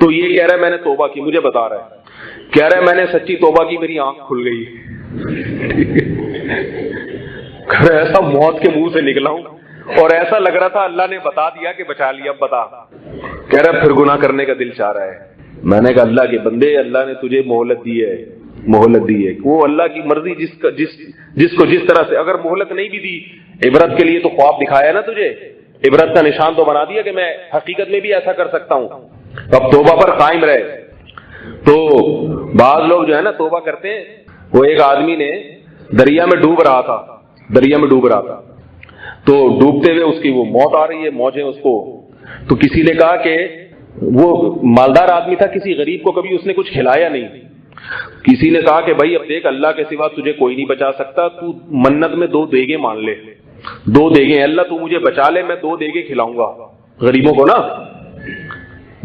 تو یہ کہہ رہا ہے میں نے توبہ کی, مجھے بتا رہا ہے, کہہ رہا ہے میں نے سچی توبہ کی, میری آنکھ کھل گئی. ایسا موت کے منہ سے نکلا ہوں اور ایسا لگ رہا تھا اللہ نے بتا دیا کہ بچا لیا, اب بتا. کہہ رہا ہے پھر گناہ کرنے کا دل چاہ رہا ہے. میں نے کہا اللہ کے بندے, اللہ نے تجھے مہلت دی ہے, مہلت دی ہے. وہ اللہ کی مرضی, جس کو جس طرح سے, اگر مہلت نہیں بھی دی عبرت کے لیے تو خواب دکھایا نا تجھے, عبرت کا نشان تو بنا دیا کہ میں حقیقت میں بھی ایسا کر سکتا ہوں. اب توبہ پر قائم رہے. تو بعض لوگ جو ہے نا توبہ کرتے ہیں. وہ ایک آدمی نے دریا میں ڈوب رہا تھا, تو ڈوبتے ہوئے اس کی وہ موت آ رہی ہے, موجیں اس کو. تو کسی نے کہا کہ وہ مالدار آدمی تھا, کسی غریب کو کبھی اس نے کچھ کھلایا نہیں. کسی نے کہا کہ بھائی اب دیکھ اللہ کے سوا تجھے کوئی نہیں بچا سکتا, تو منت میں 2 دیگیں مان لے, 2 دیگیں, اللہ تو مجھے بچا لے, میں 2 دیگیں کھلاؤں گا غریبوں کو نا.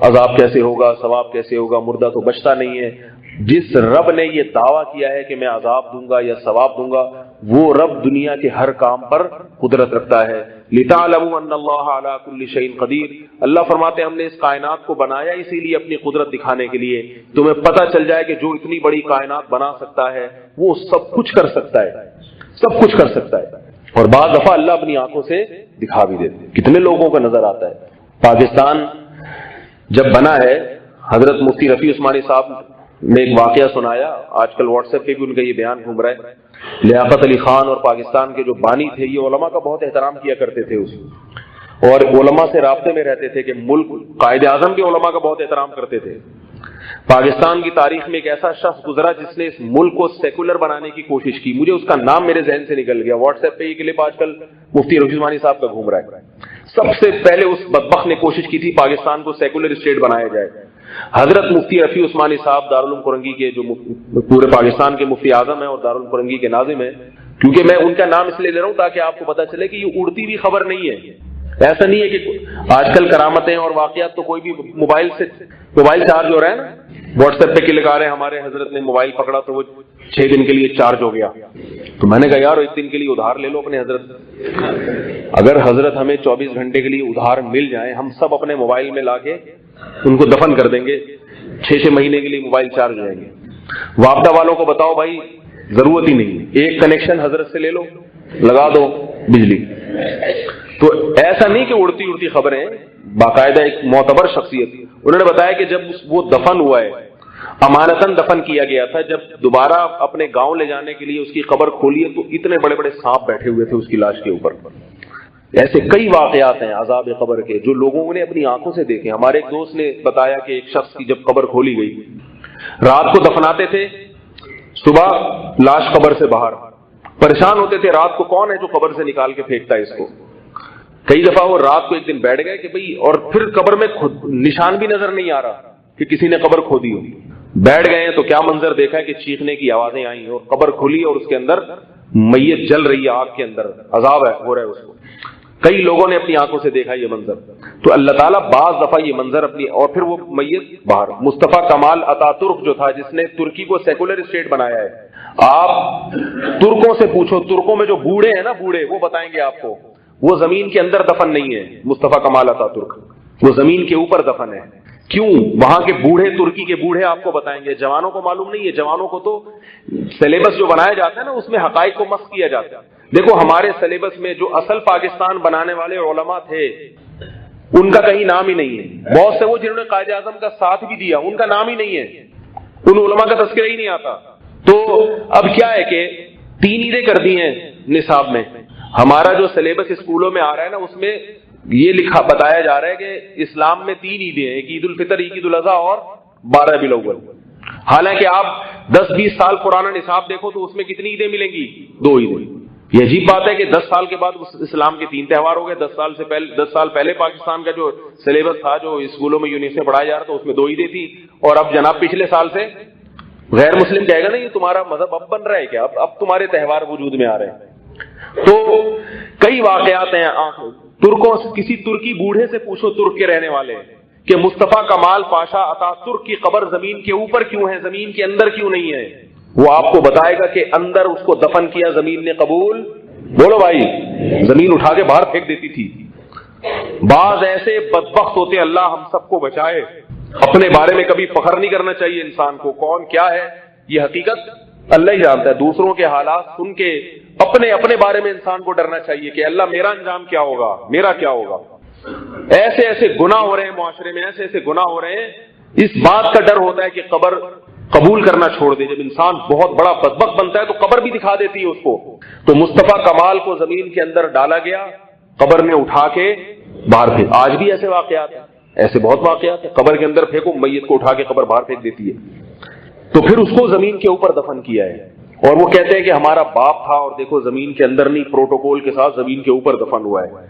عذاب کیسے ہوگا، ثواب کیسے ہوگا، مردہ تو بچتا نہیں ہے۔ جس رب نے یہ دعویٰ کیا ہے کہ میں عذاب دوں گا یا ثواب دوں گا، وہ رب دنیا کے ہر کام پر قدرت رکھتا ہے۔ لِتَعْلَمُوا أَنَّ اللَّهَ عَلَى كُلِّ شَيْءٍ قَدِيرٌ، اللہ فرماتے ہیں ہم نے اس کائنات کو بنایا اسی لیے اپنی قدرت دکھانے کے لیے، تمہیں پتہ چل جائے کہ جو اتنی بڑی کائنات بنا سکتا ہے وہ سب کچھ کر سکتا ہے، سب کچھ کر سکتا ہے۔ اور بعض دفعہ اللہ اپنی آنکھوں سے دکھا بھی دیتے ہیں، کتنے لوگوں کا نظر آتا ہے۔ پاکستان جب بنا ہے، حضرت مفتی رفیع عثمانی صاحب نے ایک واقعہ سنایا، آج کل واٹس ایپ پہ بھی ان کا یہ بیان گھوم رہا ہے۔ لیاقت علی خان اور پاکستان کے جو بانی تھے، یہ علماء کا بہت احترام کیا کرتے تھے اس، اور علماء سے رابطے میں رہتے تھے کہ ملک قائد اعظم کے علماء کا بہت احترام کرتے تھے۔ پاکستان کی تاریخ میں ایک ایسا شخص گزرا جس نے اس ملک کو سیکولر بنانے کی کوشش کی، مجھے اس کا نام میرے ذہن سے نکل گیا، واٹس ایپ پہ یہ کلپ آج کل مفتی رفیع عثمانی صاحب کا گھوم رہا ہے۔ سب سے پہلے اس بدبخت نے کوشش کی تھی پاکستان کو سیکولر اسٹیٹ بنایا جائے۔ حضرت مفتی رفیع عثمانی صاحب دارالعلوم فرنگی کے جو پورے پاکستان کے مفتی اعظم ہیں اور دارالعلوم فرنگی کے ناظم ہیں، کیونکہ میں ان کا نام اس لیے لے رہا ہوں تاکہ آپ کو پتہ چلے کہ یہ اڑتی ہوئی خبر نہیں ہے۔ ایسا نہیں ہے کہ آج کل کرامتیں اور واقعات تو کوئی بھی موبائل چارج ہو رہا ہے نا، واٹس ایپ پہ کلک آ رہے ہیں ہمارے حضرت نے موبائل پکڑا تو وہ 6 دن کے لیے چارج ہو گیا، تو میں نے کہا یار 1 دن کے لیے ادھار لے لو اپنے حضرت۔ اگر حضرت ہمیں 24 گھنٹے کے لیے ادھار مل جائیں، ہم سب اپنے موبائل میں لا کے ان کو دفن کر دیں گے، 6 مہینے کے لیے موبائل چارج ہو جائیں گے۔ وابڈا والوں کو بتاؤ بھائی ضرورت ہی نہیں، ایک کنیکشن حضرت سے لے لو، لگا دو بجلی۔ تو ایسا نہیں کہ اڑتی خبریں، باقاعدہ ایک معتبر شخصیت انہوں نے بتایا کہ جب وہ دفن ہوا ہے، امانتاً دفن کیا گیا تھا، جب دوبارہ اپنے گاؤں لے جانے کے لیے اس کی قبر کھولی ہے تو اتنے بڑے بڑے سانپ بیٹھے ہوئے تھے اس کی لاش کے اوپر۔ ایسے کئی واقعات ہیں عذاب قبر کے جو لوگوں نے اپنی آنکھوں سے دیکھے۔ ہمارے ایک دوست نے بتایا کہ ایک شخص کی جب قبر کھولی گئی، رات کو دفناتے تھے، صبح لاش قبر سے باہر، پریشان ہوتے تھے رات کو کون ہے جو قبر سے نکال کے پھینکتا ہے اس کو۔ کئی دفعہ وہ رات کو ایک دن بیٹھ گئے کہ بھئی، اور پھر قبر میں نشان بھی نظر نہیں آ رہا کہ کسی نے قبر کھودی ہو، بیٹھ گئے ہیں تو کیا منظر دیکھا ہے کہ چیخنے کی آوازیں آئیں اور قبر کھلی اور اس کے اندر میت جل رہی ہے، آگ کے اندر عذاب ہو رہا ہے اس کو۔ کئی لوگوں نے اپنی آنکھوں سے دیکھا یہ منظر۔ تو اللہ تعالیٰ بعض دفعہ یہ منظر اپنی، اور پھر وہ میت باہر۔ مصطفیٰ کمال اتا ترک جو تھا جس نے ترکی کو سیکولر اسٹیٹ بنایا ہے، آپ ترکوں سے پوچھو، ترکوں میں جو بوڑھے ہیں نا، بوڑھے وہ بتائیں گے آپ کو وہ زمین کے اندر دفن نہیں ہے۔ مصطفیٰ کمال اتا ترک وہ زمین کے اوپر دفن ہے۔ کیوں؟ وہاں کے بوڑھے، ترکی کے بوڑھے آپ کو بتائیں گے، جوانوں کو معلوم نہیں ہے۔ جوانوں کو تو سلیبس جو بنایا جاتا ہے نا اس میں حقائق کو مسخ کیا جاتا ہے۔ دیکھو ہمارے سلیبس میں جو اصل پاکستان بنانے والے علماء تھے ان کا کہیں نام ہی نہیں ہے۔ بہت سے وہ جنہوں نے قائد اعظم کا ساتھ بھی دیا ان کا نام ہی نہیں ہے، ان علماء کا تذکرہ ہی نہیں آتا۔ تو اب کیا ہے کہ 3 عیدیں کر دی ہیں نصاب میں۔ ہمارا جو سلیبس اسکولوں میں آ رہا ہے نا اس میں یہ لکھا بتایا جا رہا ہے کہ اسلام میں 3 عیدیں ہیں، ایک عید الفطر، ایک عید الاضحیٰ اور 12 ربیع الاول۔ حالانکہ آپ 10-20 سال پرانا نصاب دیکھو تو اس میں کتنی عیدیں ملیں گی؟ 2 عیدیں۔ یہ عجیب بات ہے کہ 10 سال کے بعد اسلام کے 3 تہوار ہو گئے۔ 10 سال پہلے پاکستان کا جو سلیبس تھا جو اسکولوں میں یونیورسٹی میں پڑھایا جا رہا تھا اس میں 2 عیدیں تھی، اور اب جناب پچھلے سال سے غیر مسلم کہے گا نا یہ تمہارا مذہب اب بن رہا ہے کیا، اب تمہارے تہوار وجود میں آ رہے ہیں۔ تو کئی واقعات ہیں۔ ترکوں، کسی ترکی بوڑھے سے پوچھو، ترک کے رہنے والے، کہ مصطفیٰ کمال پاشا اتا ترک کی قبر زمین کے اوپر کیوں ہے، زمین کے اندر کیوں نہیں ہے؟ وہ آپ کو بتائے گا کہ اندر اس کو دفن کیا زمین نے قبول، بولو بھائی، زمین اٹھا کے باہر پھینک دیتی تھی۔ بعض ایسے بدبخت ہوتے، اللہ ہم سب کو بچائے۔ اپنے بارے میں کبھی فخر نہیں کرنا چاہیے انسان کو، کون کیا ہے یہ حقیقت اللہ ہی جانتا ہے۔ دوسروں کے حالات سن کے اپنے بارے میں انسان کو ڈرنا چاہیے کہ اللہ میرا انجام کیا ہوگا، میرا کیا ہوگا۔ ایسے گناہ ہو رہے ہیں معاشرے میں، ایسے گناہ ہو رہے ہیں، اس بات کا ڈر ہوتا ہے کہ قبر قبول کرنا چھوڑ دے۔ جب انسان بہت بڑا بدبخت بنتا ہے تو قبر بھی دکھا دیتی ہے اس کو۔ تو مصطفیٰ کمال کو زمین کے اندر ڈالا گیا، قبر میں اٹھا کے باہر پھینک۔ آج بھی ایسے واقعات ہیں، ایسے بہت واقعات ہیں۔ قبر کے اندر پھینکو، میت کو اٹھا کے قبر باہر پھینک دیتی ہے۔ تو پھر اس کو زمین کے اوپر دفن کیا ہے، اور وہ کہتے ہیں کہ ہمارا باپ تھا اور دیکھو زمین کے اندر نہیں، پروٹوکول کے ساتھ زمین کے اوپر دفن ہوا ہے۔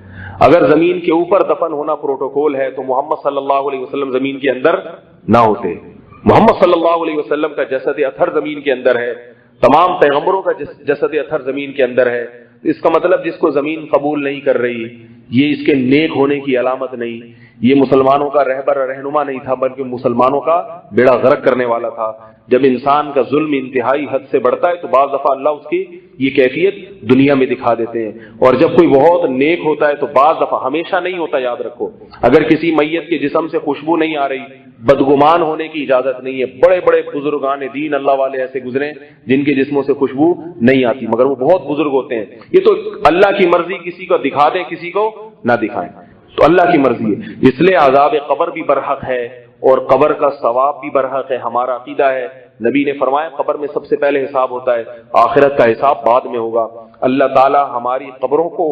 اگر زمین کے اوپر دفن ہونا پروٹوکول ہے تو محمد صلی اللہ علیہ وسلم زمین کے اندر نہ ہوتے۔ محمد صلی اللہ علیہ وسلم کا جسد اطہر زمین کے اندر ہے، تمام پیغمبروں کا جسد اطہر زمین کے اندر ہے۔ اس کا مطلب جس کو زمین قبول نہیں کر رہی، یہ اس کے نیک ہونے کی علامت نہیں، یہ مسلمانوں کا رہبر اور رہنما نہیں تھا، بلکہ مسلمانوں کا بیڑا غرق کرنے والا تھا۔ جب انسان کا ظلم انتہائی حد سے بڑھتا ہے تو بعض دفعہ اللہ اس کی یہ کیفیت دنیا میں دکھا دیتے ہیں، اور جب کوئی بہت نیک ہوتا ہے تو بعض دفعہ، ہمیشہ نہیں ہوتا، یاد رکھو، اگر کسی میت کے جسم سے خوشبو نہیں آ رہی، بدگمان ہونے کی اجازت نہیں ہے۔ بڑے بڑے بزرگان دین اللہ والے ایسے گزرے جن کے جسموں سے خوشبو نہیں آتی، مگر وہ بہت بزرگ ہوتے ہیں۔ یہ تو اللہ کی مرضی، کسی کو دکھا دیں کسی کو نہ دکھائیں، تو اللہ کی مرضی ہے۔ اس لیے عذاب قبر بھی برحق ہے اور قبر کا ثواب بھی برحق ہے۔ ہمارا عقیدہ ہے، نبی نے فرمایا قبر میں سب سے پہلے حساب ہوتا ہے، آخرت کا حساب بعد میں ہوگا۔ اللہ تعالی ہماری قبروں کو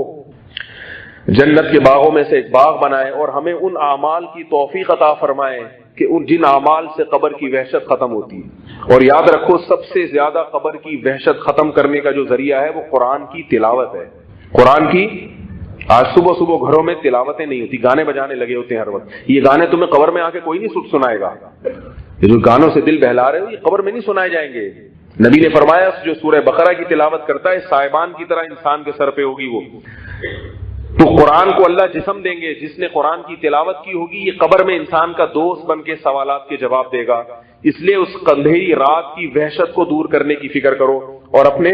جنت کے باغوں میں سے ایک باغ بنائے اور ہمیں ان اعمال کی توفیق عطا فرمائے کہ ان جن اعمال سے قبر کی وحشت ختم ہوتی ہے۔ اور یاد رکھو، سب سے زیادہ قبر کی وحشت ختم کرنے کا جو ذریعہ ہے وہ قرآن کی تلاوت ہے۔ قرآن کی، آج صبح صبح گھروں میں تلاوتیں نہیں ہوتی، گانے بجانے لگے ہوتے ہیں ہر وقت۔ یہ گانے تمہیں قبر میں آ کے کوئی نہیں سنائے گا، یہ جو گانوں سے دل بہلا رہے ہو یہ قبر میں نہیں سنائے جائیں گے۔ نبی نے فرمایا جو سورہ بقرہ کی تلاوت کرتا ہے صاحبان کی طرح انسان کے سر پہ ہوگی وہ۔ تو قرآن کو اللہ جسم دیں گے، جس نے قرآن کی تلاوت کی ہوگی یہ قبر میں انسان کا دوست بن کے سوالات کے جواب دے گا۔ اس لیے اس اندھیری رات کی وحشت کو دور کرنے کی فکر کرو اور اپنے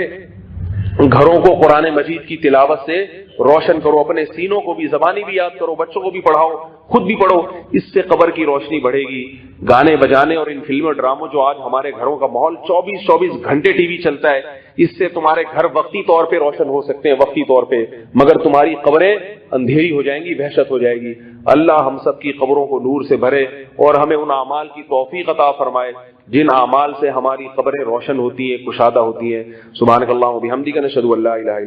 گھروں کو قرآن مجید کی تلاوت سے روشن کرو، اپنے سینوں کو بھی، زبانی بھی یاد کرو، بچوں کو بھی پڑھاؤ، خود بھی پڑھو، اس سے قبر کی روشنی بڑھے گی۔ گانے بجانے اور ان فلموں ڈراموں جو آج ہمارے گھروں کا ماحول 24 گھنٹے ٹی وی چلتا ہے، اس سے تمہارے گھر وقتی طور پہ روشن ہو سکتے ہیں، وقتی طور پہ، مگر تمہاری قبریں اندھیری ہو جائیں گی، وحشت ہو جائے گی۔ اللہ ہم سب کی قبروں کو نور سے بھرے اور ہمیں ان اعمال کی توفیق عطا فرمائے جن اعمال سے ہماری قبریں روشن ہوتی ہیں، کشادہ ہوتی ہیں۔ سبحانک اللہم و بحمدک، نشہد ان لا الہ الا